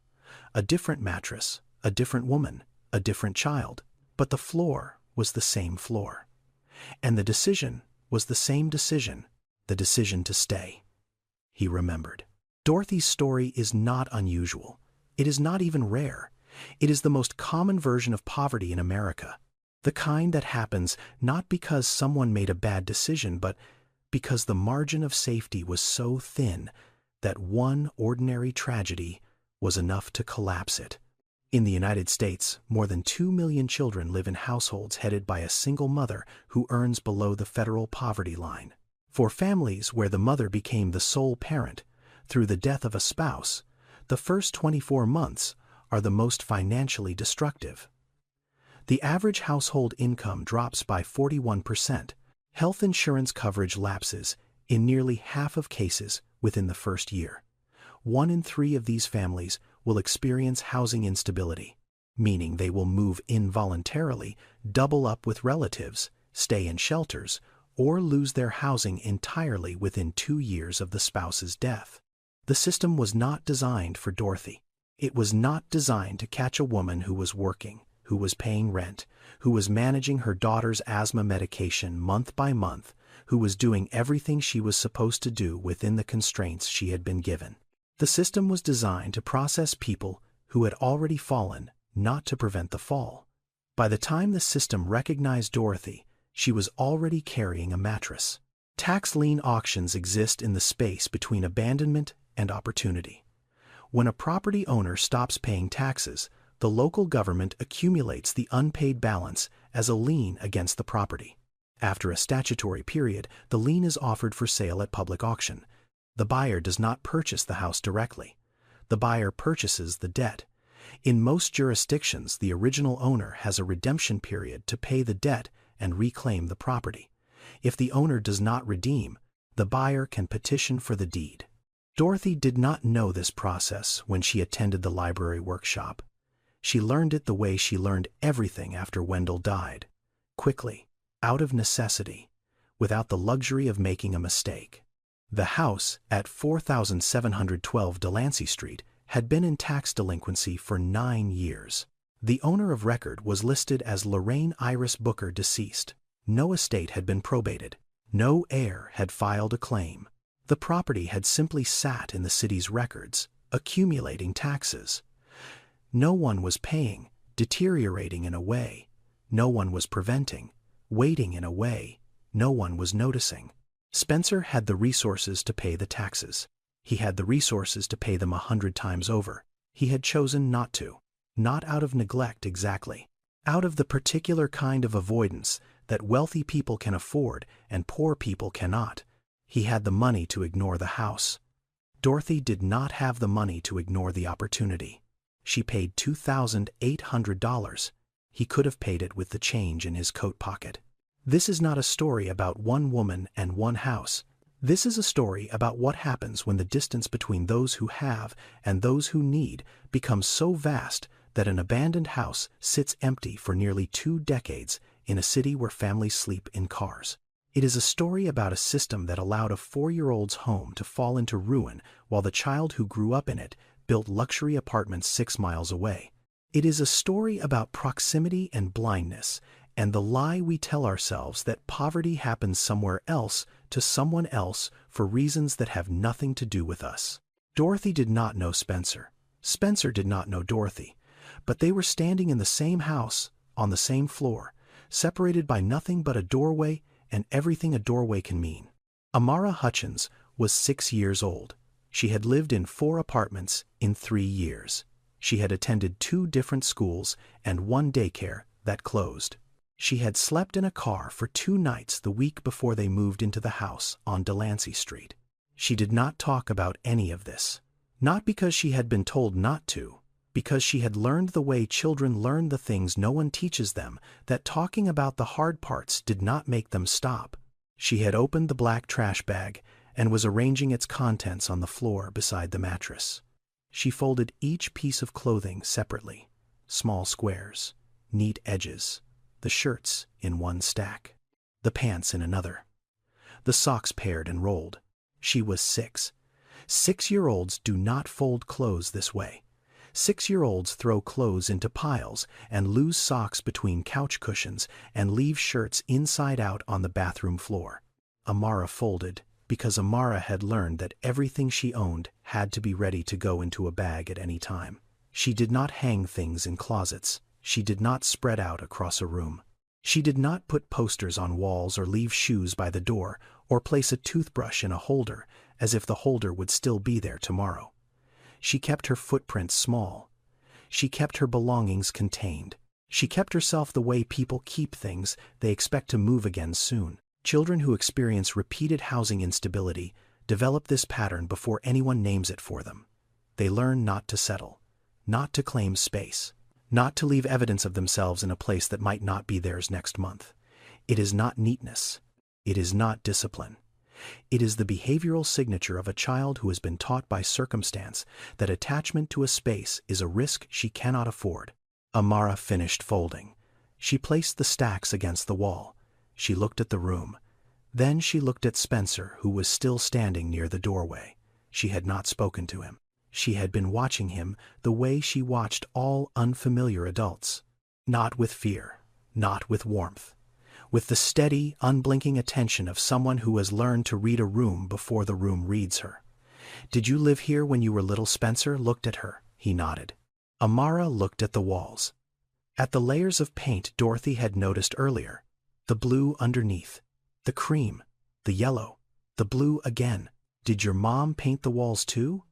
A different mattress, a different woman, a different child, but the floor was the same floor. And the decision was the same decision, the decision to stay. He remembered. Dorothy's story is not unusual. It is not even rare. It is the most common version of poverty in America. The kind that happens not because someone made a bad decision, but because the margin of safety was so thin that one ordinary tragedy was enough to collapse it. In the United States, more than 2 million children live in households headed by a single mother who earns below the federal poverty line. For families where the mother became the sole parent, through the death of a spouse, the first 24 months are the most financially destructive. The average household income drops by 41%. Health insurance coverage lapses in nearly half of cases within the first year. 1 in 3 of these families will experience housing instability, meaning they will move involuntarily, double up with relatives, stay in shelters, or lose their housing entirely within 2 years of the spouse's death. The system was not designed for Dorothy. It was not designed to catch a woman who was working, who was paying rent, who was managing her daughter's asthma medication month by month, who was doing everything she was supposed to do within the constraints she had been given. The system was designed to process people who had already fallen, not to prevent the fall. By the time the system recognized Dorothy, she was already carrying a mattress. Tax lien auctions exist in the space between abandonment and opportunity. When a property owner stops paying taxes, the local government accumulates the unpaid balance as a lien against the property. After a statutory period, the lien is offered for sale at public auction. The buyer does not purchase the house directly. The buyer purchases the debt. In most jurisdictions, the original owner has a redemption period to pay the debt and reclaim the property. If the owner does not redeem, the buyer can petition for the deed. Dorothy did not know this process when she attended the library workshop. She learned it the way she learned everything after Wendell died, quickly, out of necessity, without the luxury of making a mistake. The house at 4712 Delancey Street had been in tax delinquency for 9 years. The owner of record was listed as Lorraine Iris Booker, deceased. No estate had been probated. No heir had filed a claim. The property had simply sat in the city's records, accumulating taxes. No one was paying, deteriorating in a way. No one was preventing, waiting in a way. No one was noticing. Spencer had the resources to pay the taxes. He had the resources to pay them 100 times over. He had chosen not to. Not out of neglect exactly. Out of the particular kind of avoidance that wealthy people can afford and poor people cannot. He had the money to ignore the house. Dorothy did not have the money to ignore the opportunity. She paid $2,800. He could have paid it with the change in his coat pocket. This is not a story about one woman and one house. This is a story about what happens when the distance between those who have and those who need becomes so vast that an abandoned house sits empty for nearly 2 decades in a city where families sleep in cars. It is a story about a system that allowed a 4-year-old's home to fall into ruin while the child who grew up in it built luxury apartments 6 miles away. It is a story about proximity and blindness, and the lie we tell ourselves that poverty happens somewhere else to someone else for reasons that have nothing to do with us. Dorothy did not know Spencer. Spencer did not know Dorothy. But they were standing in the same house, on the same floor, separated by nothing but a doorway and everything a doorway can mean. Amara Hutchins was 6 years old. She had lived in 4 apartments in 3 years. She had attended 2 different schools and 1 daycare that closed. She had slept in a car for 2 nights the week before they moved into the house on Delancey Street. She did not talk about any of this. Not because she had been told not to, because she had learned the way children learn the things no one teaches them, that talking about the hard parts did not make them stop. She had opened the black trash bag and was arranging its contents on the floor beside the mattress. She folded each piece of clothing separately, small squares, neat edges, the shirts in one stack, the pants in another, the socks paired and rolled. She was 6. 6-year-olds do not fold clothes this way. 6-year-olds throw clothes into piles and lose socks between couch cushions and leave shirts inside out on the bathroom floor. Amara folded because Amara had learned that everything she owned had to be ready to go into a bag at any time. She did not hang things in closets. She did not spread out across a room. She did not put posters on walls or leave shoes by the door or place a toothbrush in a holder as if the holder would still be there tomorrow. She kept her footprints small. She kept her belongings contained. She kept herself the way people keep things they expect to move again soon. Children who experience repeated housing instability develop this pattern before anyone names it for them. They learn not to settle, not to claim space, not to leave evidence of themselves in a place that might not be theirs next month. It is not neatness. It is not discipline. It is the behavioral signature of a child who has been taught by circumstance that attachment to a space is a risk she cannot afford. Amara finished folding. She placed the stacks against the wall. She looked at the room. Then she looked at Spencer, who was still standing near the doorway. She had not spoken to him. She had been watching him the way she watched all unfamiliar adults. Not with fear, not with warmth. With the steady, unblinking attention of someone who has learned to read a room before the room reads her. "Did you live here when you were little?" Spencer looked at her. He nodded. Amara looked at the walls. At the layers of paint Dorothy had noticed earlier. The blue underneath, the cream, the yellow, the blue again. "Did your mom paint the walls too?"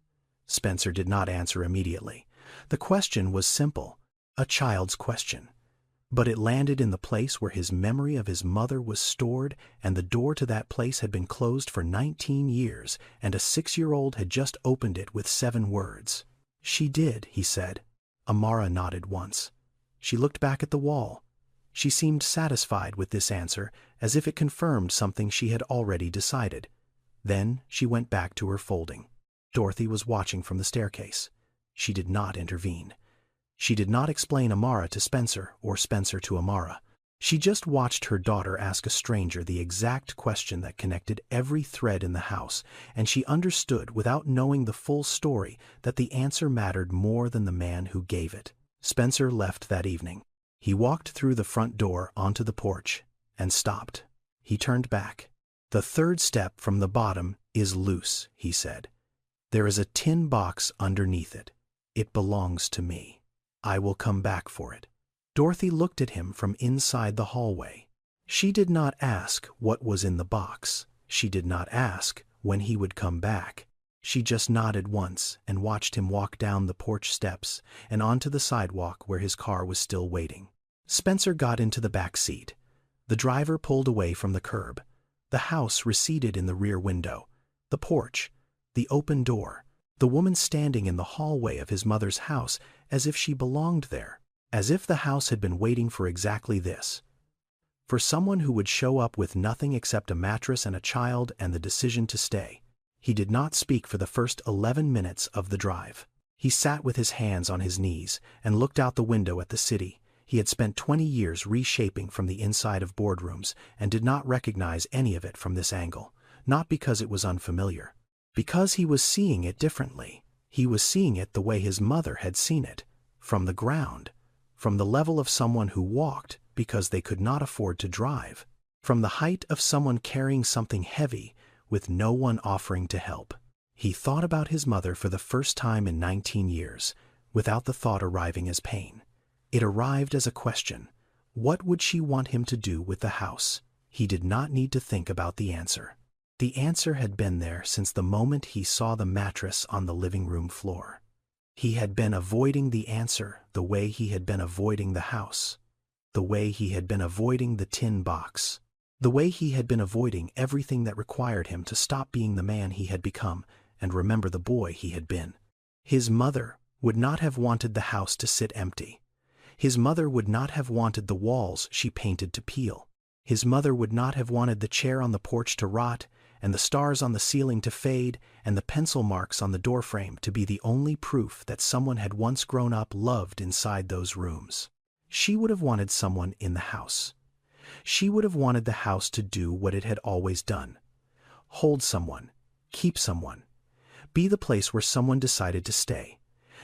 Spencer did not answer immediately. The question was simple, a child's question. But it landed in the place where his memory of his mother was stored, and the door to that place had been closed for 19 years, and a 6-year-old had just opened it with 7 words. "She did," he said. Amara nodded once. She looked back at the wall. She seemed satisfied with this answer, as if it confirmed something she had already decided. Then she went back to her folding. Dorothy was watching from the staircase. She did not intervene. She did not explain Amara to Spencer or Spencer to Amara. She just watched her daughter ask a stranger the exact question that connected every thread in the house, and she understood without knowing the full story that the answer mattered more than the man who gave it. Spencer left that evening. He walked through the front door onto the porch and stopped. He turned back. "The third step from the bottom is loose," he said. "There is a tin box underneath it. It belongs to me. I will come back for it." Dorothy looked at him from inside the hallway. She did not ask what was in the box. She did not ask when he would come back. She just nodded once and watched him walk down the porch steps and onto the sidewalk where his car was still waiting. Spencer got into the back seat. The driver pulled away from the curb. The house receded in the rear window. The porch, the open door, the woman standing in the hallway of his mother's house as if she belonged there, as if the house had been waiting for exactly this. For someone who would show up with nothing except a mattress and a child and the decision to stay. He did not speak for the first 11 minutes of the drive. He sat with his hands on his knees and looked out the window at the city. He had spent 20 years reshaping from the inside of boardrooms and did not recognize any of it from this angle, not because it was unfamiliar. Because he was seeing it differently. He was seeing it the way his mother had seen it, from the ground, from the level of someone who walked because they could not afford to drive, from the height of someone carrying something heavy with no one offering to help. He thought about his mother for the first time in 19 years, without the thought arriving as pain. It arrived as a question. What would she want him to do with the house? He did not need to think about the answer. The answer had been there since the moment he saw the mattress on the living room floor. He had been avoiding the answer the way he had been avoiding the house, the way he had been avoiding the tin box, the way he had been avoiding everything that required him to stop being the man he had become and remember the boy he had been. His mother would not have wanted the house to sit empty. His mother would not have wanted the walls she painted to peel. His mother would not have wanted the chair on the porch to rot, and the stars on the ceiling to fade, and the pencil marks on the doorframe to be the only proof that someone had once grown up loved inside those rooms. She would have wanted someone in the house. She would have wanted the house to do what it had always done. Hold someone, keep someone, be the place where someone decided to stay.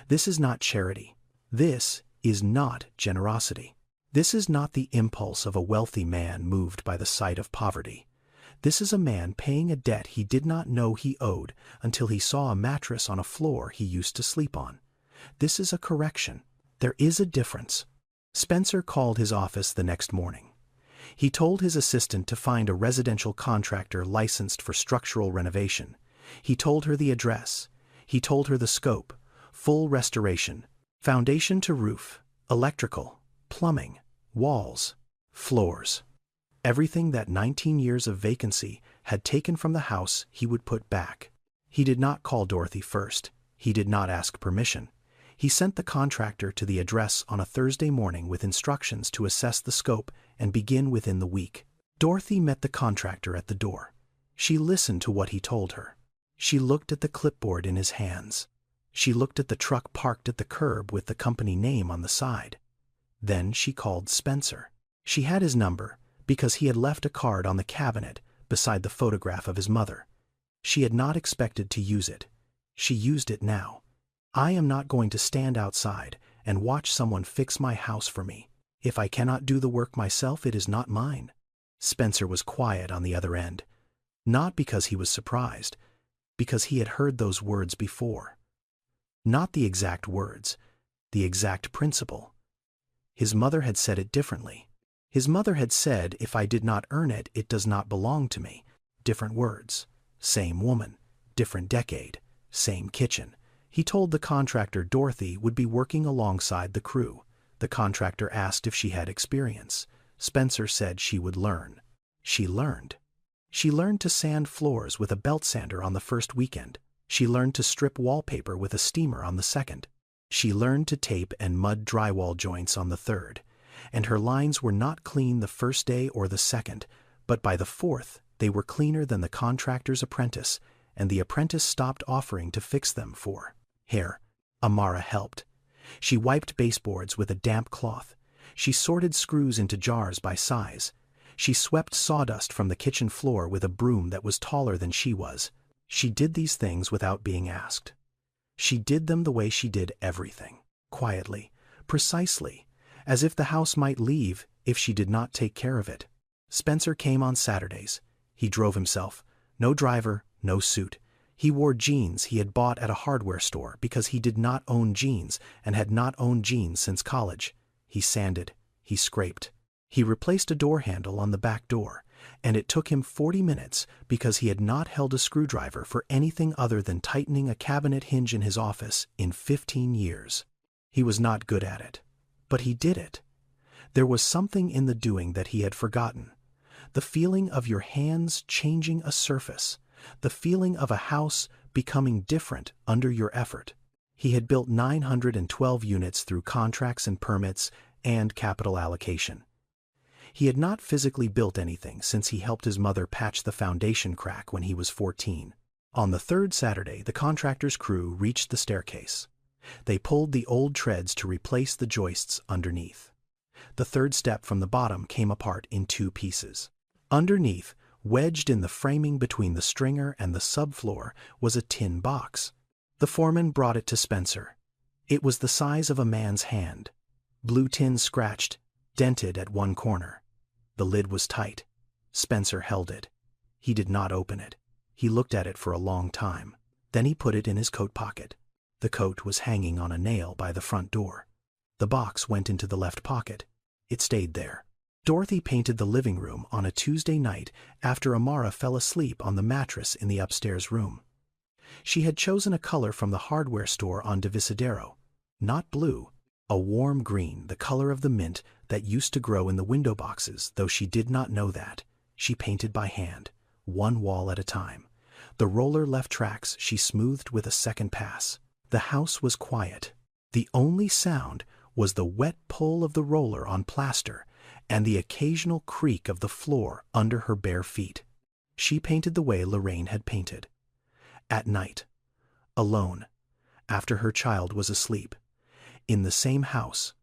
This is not charity. This is not generosity. This is not the impulse of a wealthy man moved by the sight of poverty. This is a man paying a debt he did not know he owed until he saw a mattress on a floor he used to sleep on. This is a correction. There is a difference. Spencer called his office the next morning. He told his assistant to find a residential contractor licensed for structural renovation. He told her the address. He told her the scope: full restoration, foundation to roof, electrical, plumbing, walls, floors. Everything that 19 years of vacancy had taken from the house he would put back. He did not call Dorothy first. He did not ask permission. He sent the contractor to the address on a Thursday morning with instructions to assess the scope and begin within the week. Dorothy met the contractor at the door. She listened to what he told her. She looked at the clipboard in his hands. She looked at the truck parked at the curb with the company name on the side. Then she called Spencer. She had his number because he had left a card on the cabinet beside the photograph of his mother. She had not expected to use it. She used it now. "I am not going to stand outside and watch someone fix my house for me. If I cannot do the work myself, it is not mine." Spencer was quiet on the other end, not because he was surprised, because he had heard those words before. Not the exact words, the exact principle. His mother had said it differently. His mother had said, "If I did not earn it, it does not belong to me." Different words, same woman, different decade, same kitchen. He told the contractor Dorothy would be working alongside the crew. The contractor asked if she had experience. Spencer said she would learn. She learned. She learned to sand floors with a belt sander on the first weekend. She learned to strip wallpaper with a steamer on the second. She learned to tape and mud drywall joints on the third. And her lines were not clean the first day or the second, but by the fourth they were cleaner than the contractor's apprentice, and the apprentice stopped offering to fix them for hair. Amara helped. She wiped baseboards with a damp cloth. She sorted screws into jars by size. She swept sawdust from the kitchen floor with a broom that was taller than she was. She did these things without being asked. She did them the way she did everything, quietly, precisely, as if the house might leave if she did not take care of it. Spencer came on Saturdays. He drove himself. No driver, no suit. He wore jeans he had bought at a hardware store because he did not own jeans and had not owned jeans since college. He sanded. He scraped. He replaced a door handle on the back door, and it took him 40 minutes because he had not held a screwdriver for anything other than tightening a cabinet hinge in his office in 15 years. He was not good at it, but he did it. There was something in the doing that he had forgotten. The feeling of your hands changing a surface, the feeling of a house becoming different under your effort. He had built 912 units through contracts and permits and capital allocation. He had not physically built anything since he helped his mother patch the foundation crack when he was 14. On the third Saturday, the contractor's crew reached the staircase. They pulled the old treads to replace the joists underneath. The third step from the bottom came apart in 2 pieces. Underneath, wedged in the framing between the stringer and the subfloor, was a tin box. The foreman brought it to Spencer. It was the size of a man's hand. Blue tin scratched, dented at one corner. The lid was tight. Spencer held it. He did not open it. He looked at it for a long time. Then he put it in his coat pocket. The coat was hanging on a nail by the front door. The box went into the left pocket. It stayed there. Dorothy painted the living room on a Tuesday night after Amara fell asleep on the mattress in the upstairs room. She had chosen a color from the hardware store on Divisadero. Not blue. A warm green, the color of the mint that used to grow in the window boxes, though she did not know that. She painted by hand, one wall at a time. The roller left tracks she smoothed with a second pass. The house was quiet. The only sound was the wet pull of the roller on plaster and the occasional creak of the floor under her bare feet. She painted the way Lorraine had painted. At night, alone, after her child was asleep, in the same house,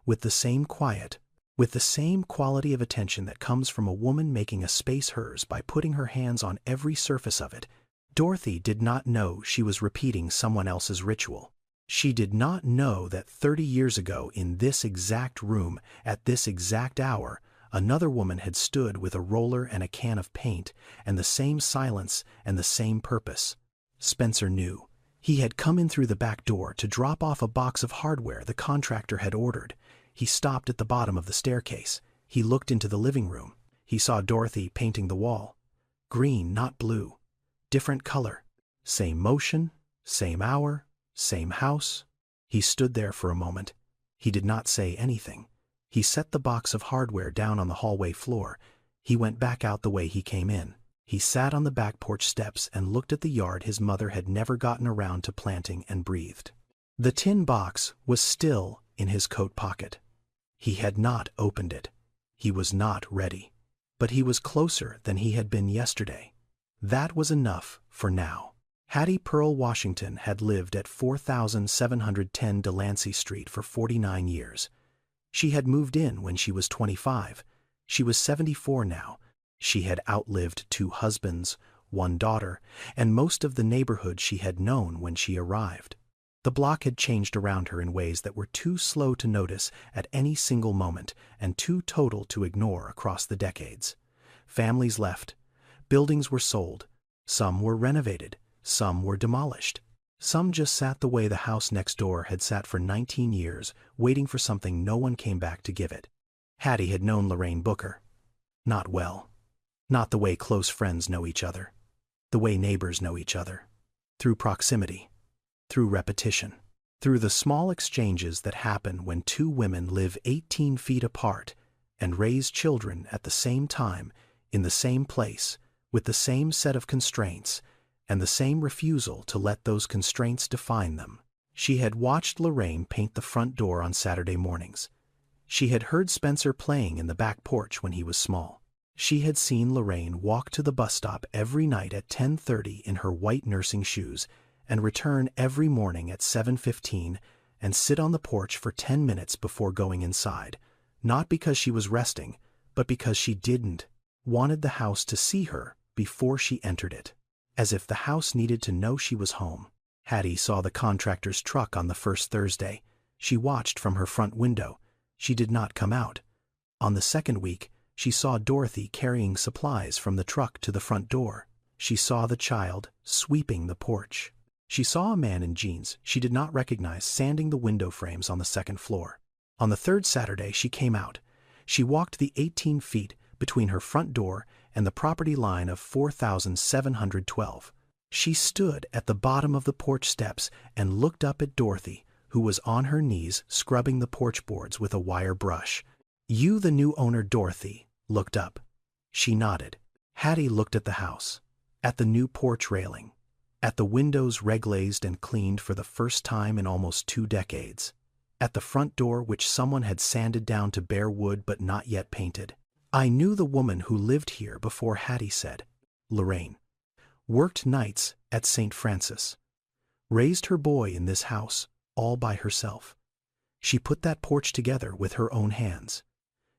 with the same quiet, with the same quality of attention that comes from a woman making a space hers by putting her hands on every surface of it. Dorothy did not know she was repeating someone else's ritual. She did not know that 30 years ago in this exact room, at this exact hour, another woman had stood with a roller and a can of paint, and the same silence and the same purpose. Spencer knew. He had come in through the back door to drop off a box of hardware the contractor had ordered. He stopped at the bottom of the staircase. He looked into the living room. He saw Dorothy painting the wall. Green, not blue. Different color. Same motion, same hour, same house. He stood there for a moment. He did not say anything. He set the box of hardware down on the hallway floor. He went back out the way he came in. He sat on the back porch steps and looked at the yard his mother had never gotten around to planting, and breathed. The tin box was still in his coat pocket. He had not opened it. He was not ready. But he was closer than he had been yesterday. That was enough for now. Hattie Pearl Washington had lived at 4710 Delancey Street for 49 years. She had moved in when she was 25. She was 74 now. She had outlived 2 husbands, 1 daughter, and most of the neighborhood she had known when she arrived. The block had changed around her in ways that were too slow to notice at any single moment and too total to ignore across the decades. Families left. Buildings were sold. Some were renovated. Some were demolished. Some just sat the way the house next door had sat for 19 years, waiting for something no one came back to give it. Hattie had known Lorraine Booker. Not well. Not the way close friends know each other. The way neighbors know each other. Through proximity. Through repetition. Through the small exchanges that happen when 2 women live 18 feet apart and raise children at the same time, in the same place, with the same set of constraints, and the same refusal to let those constraints define them. She had watched Lorraine paint the front door on Saturday mornings. She had heard Spencer playing in the back porch when he was small. She had seen Lorraine walk to the bus stop every night at 10:30 in her white nursing shoes and return every morning at 7:15 and sit on the porch for 10 minutes before going inside, Not because she was resting, but because she didn't wanted the house to see her before she entered it. As if the house needed to know she was home. Hattie saw the contractor's truck on the first Thursday. She watched from her front window. She did not come out. On the second week, she saw Dorothy carrying supplies from the truck to the front door. She saw the child sweeping the porch. She saw a man in jeans she did not recognize sanding the window frames on the second floor. On the third Saturday, she came out. She walked the 18 feet between her front door and the property line of 4,712. She stood at the bottom of the porch steps and looked up at Dorothy, who was on her knees scrubbing the porch boards with a wire brush. "You, the new owner," Dorothy looked up. She nodded. Hattie looked at the house, at the new porch railing, at the windows reglazed and cleaned for the first time in almost 2 decades, at the front door which someone had sanded down to bare wood but not yet painted. "I knew the woman who lived here before," Hattie said. Lorraine. Worked nights at St. Francis. Raised her boy in this house, all by herself. She put that porch together with her own hands.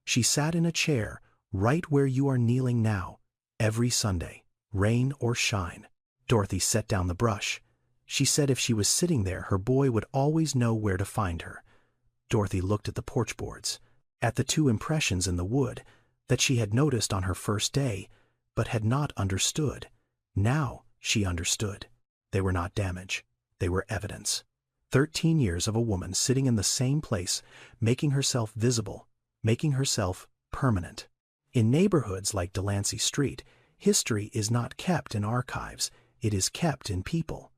She sat in a chair right where you are kneeling now, every Sunday, rain or shine. Dorothy set down the brush. She said if she was sitting there, her boy would always know where to find her. Dorothy looked at the porch boards, at the 2 impressions in the wood that she had noticed on her first day, but had not understood. Now she understood. They were not damage. They were evidence. 13 years of a woman sitting in the same place, making herself visible, making herself permanent. In neighborhoods like Delancey Street, history is not kept in archives, it is kept in people.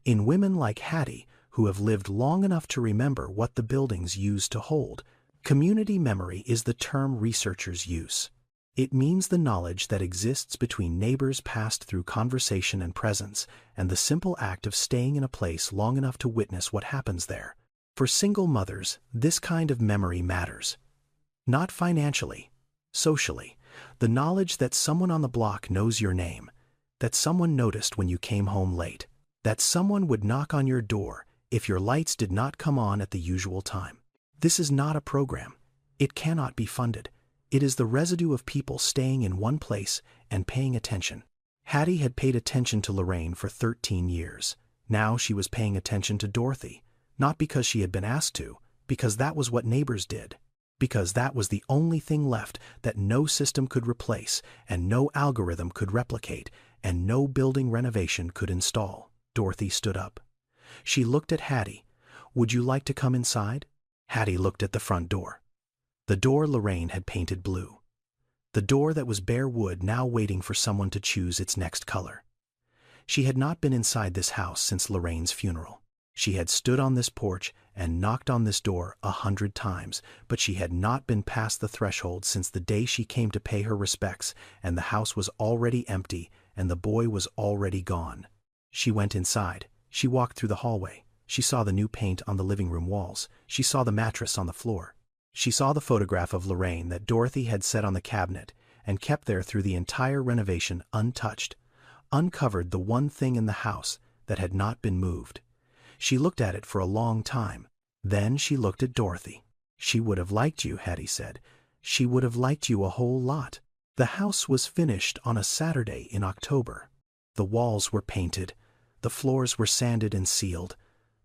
In women like Hattie, who have lived long enough to remember what the buildings used to hold. Community memory is the term researchers use. It means the knowledge that exists between neighbors passed through conversation and presence, and the simple act of staying in a place long enough to witness what happens there. For single mothers, this kind of memory matters. Not financially, socially. The knowledge that someone on the block knows your name, that someone noticed when you came home late, that someone would knock on your door if your lights did not come on at the usual time. This is not a program. It cannot be funded. It is the residue of people staying in one place and paying attention. Hattie had paid attention to Lorraine for 13 years. Now she was paying attention to Dorothy, not because she had been asked to, because that was what neighbors did. Because that was the only thing left that no system could replace, and no algorithm could replicate, and no building renovation could install. Dorothy stood up. She looked at Hattie. "Would you like to come inside?" Hattie looked at the front door. The door Lorraine had painted blue. The door that was bare wood, now waiting for someone to choose its next color. She had not been inside this house since Lorraine's funeral. She had stood on this porch and knocked on this door 100 times, but she had not been past the threshold since the day she came to pay her respects, and the house was already empty and the boy was already gone. She went inside. She walked through the hallway. She saw the new paint on the living room walls. She saw the mattress on the floor. She saw the photograph of Lorraine that Dorothy had set on the cabinet and kept there through the entire renovation untouched, uncovered the one thing in the house that had not been moved. She looked at it for a long time. Then she looked at Dorothy. "She would have liked you," Hattie said. "She would have liked you a whole lot." The house was finished on a Saturday in October. The walls were painted. The floors were sanded and sealed.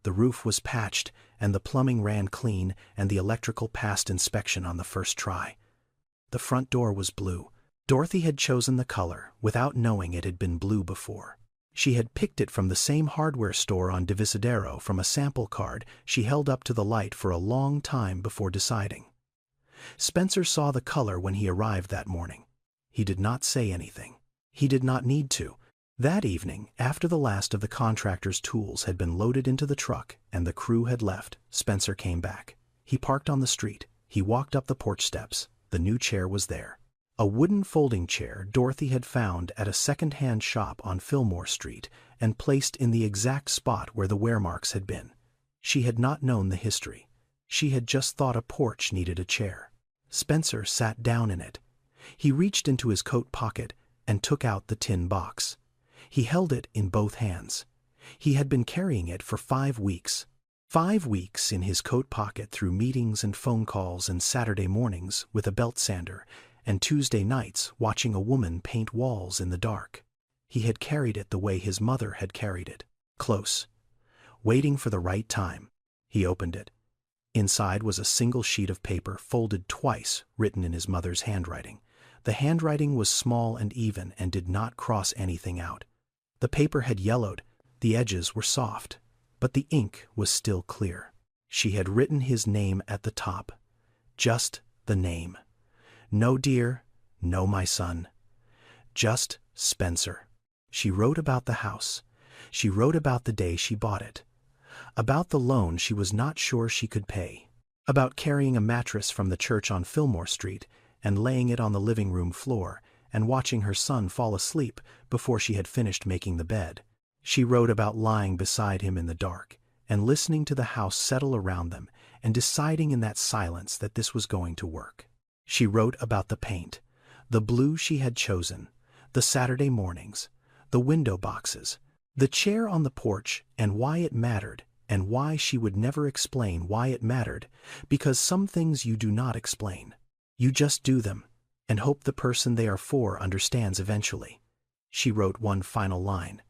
The roof was patched, and the plumbing ran clean, and the electrical passed inspection on the first try. The front door was blue. Dorothy had chosen the color without knowing it had been blue before. She had picked it from the same hardware store on Divisadero from a sample card she held up to the light for a long time before deciding. Spencer saw the color when he arrived that morning. He did not say anything. He did not need to. That evening, after the last of the contractor's tools had been loaded into the truck and the crew had left, Spencer came back. He parked on the street. He walked up the porch steps. The new chair was there. A wooden folding chair Dorothy had found at a second-hand shop on Fillmore Street and placed in the exact spot where the wear marks had been. She had not known the history. She had just thought a porch needed a chair. Spencer sat down in it. He reached into his coat pocket and took out the tin box. He held it in both hands. He had been carrying it for 5 weeks. 5 weeks in his coat pocket through meetings and phone calls and Saturday mornings with a belt sander and Tuesday nights watching a woman paint walls in the dark. He had carried it the way his mother had carried it, close, waiting for the right time. He opened it. Inside was a single sheet of paper folded twice, written in his mother's handwriting. The handwriting was small and even and did not cross anything out. The paper had yellowed, the edges were soft, but the ink was still clear. She had written his name at the top. Just the name. No dear, no my son. Just Spencer. She wrote about the house. She wrote about the day she bought it. About the loan she was not sure she could pay. About carrying a mattress from the church on Fillmore Street and laying it on the living room floor and watching her son fall asleep before she had finished making the bed. She wrote about lying beside him in the dark and listening to the house settle around them and deciding in that silence that this was going to work. She wrote about the paint, the blue she had chosen, the Saturday mornings, the window boxes, the chair on the porch, and why it mattered, and why she would never explain why it mattered, because some things you do not explain. You just do them, and hope the person they are for understands eventually. She wrote one final line.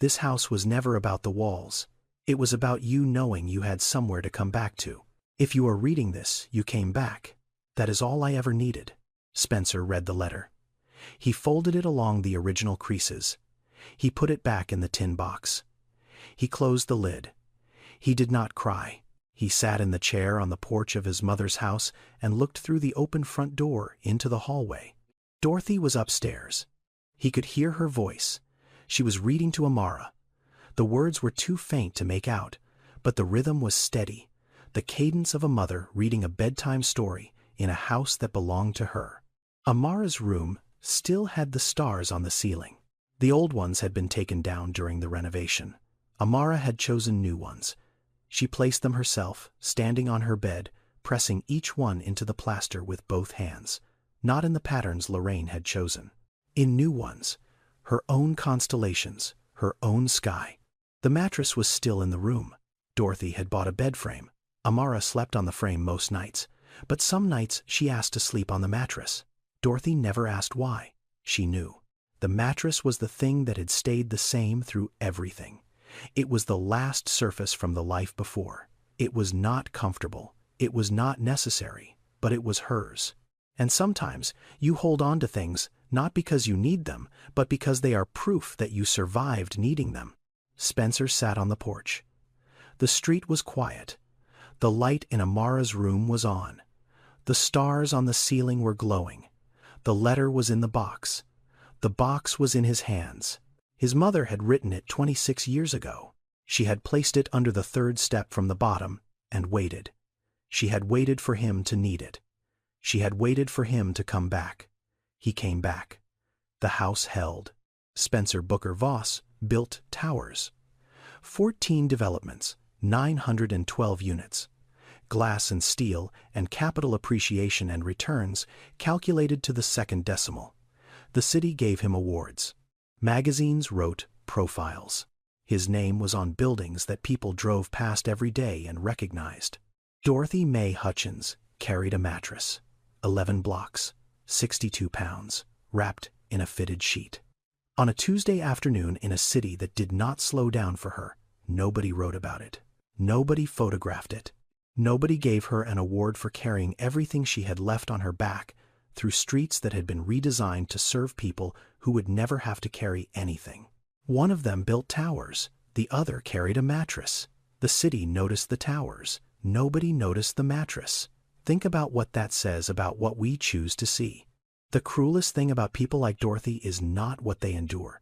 This house was never about the walls. It was about you knowing you had somewhere to come back to. If you are reading this, you came back. That is all I ever needed. Spencer read the letter. He folded it along the original creases. He put it back in the tin box. He closed the lid. He did not cry. He sat in the chair on the porch of his mother's house and looked through the open front door into the hallway. Dorothy was upstairs. He could hear her voice. She was reading to Amara. The words were too faint to make out, but the rhythm was steady, the cadence of a mother reading a bedtime story in a house that belonged to her. Amara's room still had the stars on the ceiling. The old ones had been taken down during the renovation. Amara had chosen new ones. She placed them herself, standing on her bed, pressing each one into the plaster with both hands, not in the patterns Lorraine had chosen. In new ones, her own constellations, her own sky. The mattress was still in the room. Dorothy had bought a bed frame. Amara slept on the frame most nights, but some nights she asked to sleep on the mattress. Dorothy never asked why. She knew. The mattress was the thing that had stayed the same through everything. It was the last surface from the life before. It was not comfortable. It was not necessary, but it was hers. And sometimes you hold on to things not because you need them, but because they are proof that you survived needing them. Spencer sat on the porch. The street was quiet. The light in Amara's room was on. The stars on the ceiling were glowing. The letter was in the box. The box was in his hands. His mother had written it 26 years ago. She had placed it under the third step from the bottom and waited. She had waited for him to need it. She had waited for him to come back. He came back. The house held. Spencer Booker Voss built towers. 14 developments, 912 units. Glass and steel and capital appreciation and returns calculated to the second decimal. The city gave him awards. Magazines wrote profiles. His name was on buildings that people drove past every day and recognized. Dorothy Mae Hutchins carried a mattress. 11 blocks, 62 pounds, wrapped in a fitted sheet. On a Tuesday afternoon in a city that did not slow down for her, nobody wrote about it. Nobody photographed it. Nobody gave her an award for carrying everything she had left on her back through streets that had been redesigned to serve people who would never have to carry anything. One of them built towers. The other carried a mattress. The city noticed the towers. Nobody noticed the mattress. Think about what that says about what we choose to see. The cruelest thing about people like Dorothy is not what they endure.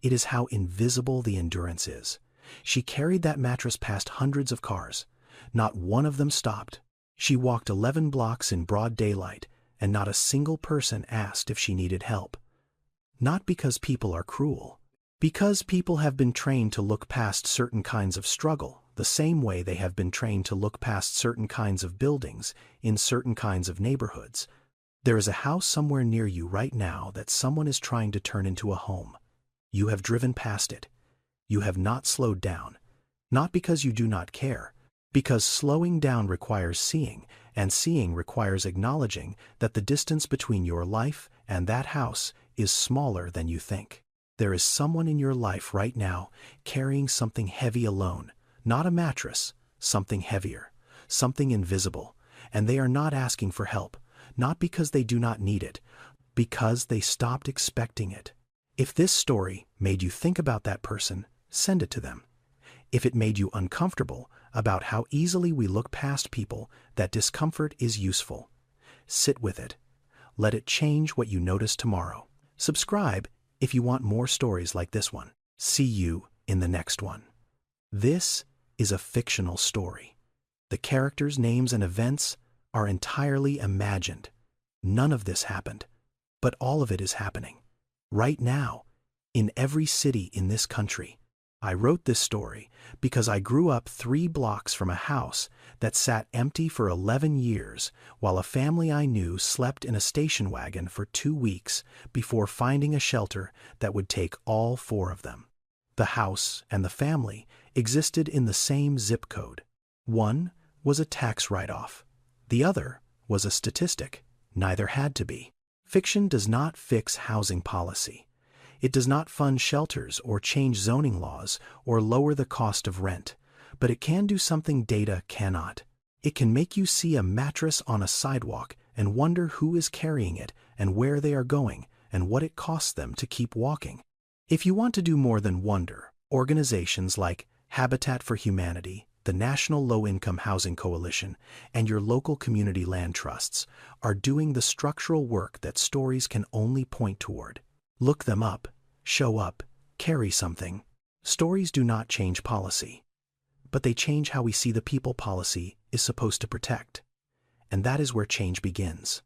It is how invisible the endurance is. She carried that mattress past hundreds of cars. Not one of them stopped. She walked 11 blocks in broad daylight, and not a single person asked if she needed help. Not because people are cruel. Because people have been trained to look past certain kinds of struggle, the same way they have been trained to look past certain kinds of buildings in certain kinds of neighborhoods. There is a house somewhere near you right now that someone is trying to turn into a home. You have driven past it. You have not slowed down. Not because you do not care, because slowing down requires seeing, and seeing requires acknowledging that the distance between your life and that house is smaller than you think. There is someone in your life right now carrying something heavy alone, not a mattress, something heavier, something invisible, and they are not asking for help, not because they do not need it, because they stopped expecting it. If this story made you think about that person, send it to them. If it made you uncomfortable about how easily we look past people, that discomfort is useful. Sit with it. Let it change what you notice tomorrow. Subscribe if you want more stories like this one. See you in the next one. This is a fictional story. The characters' names and events are entirely imagined. None of this happened, but all of it is happening. Right now, in every city in this country. I wrote this story because I grew up 3 blocks from a house that sat empty for 11 years while a family I knew slept in a station wagon for 2 weeks before finding a shelter that would take all 4 of them. The house and the family existed in the same zip code. One was a tax write-off. The other was a statistic. Neither had to be. Fiction does not fix housing policy. It does not fund shelters or change zoning laws or lower the cost of rent, but it can do something data cannot. It can make you see a mattress on a sidewalk and wonder who is carrying it and where they are going and what it costs them to keep walking. If you want to do more than wonder, organizations like Habitat for Humanity, the National Low-Income Housing Coalition, and your local community land trusts are doing the structural work that stories can only point toward. Look them up, show up, carry something. Stories do not change policy, but they change how we see the people policy is supposed to protect. And that is where change begins.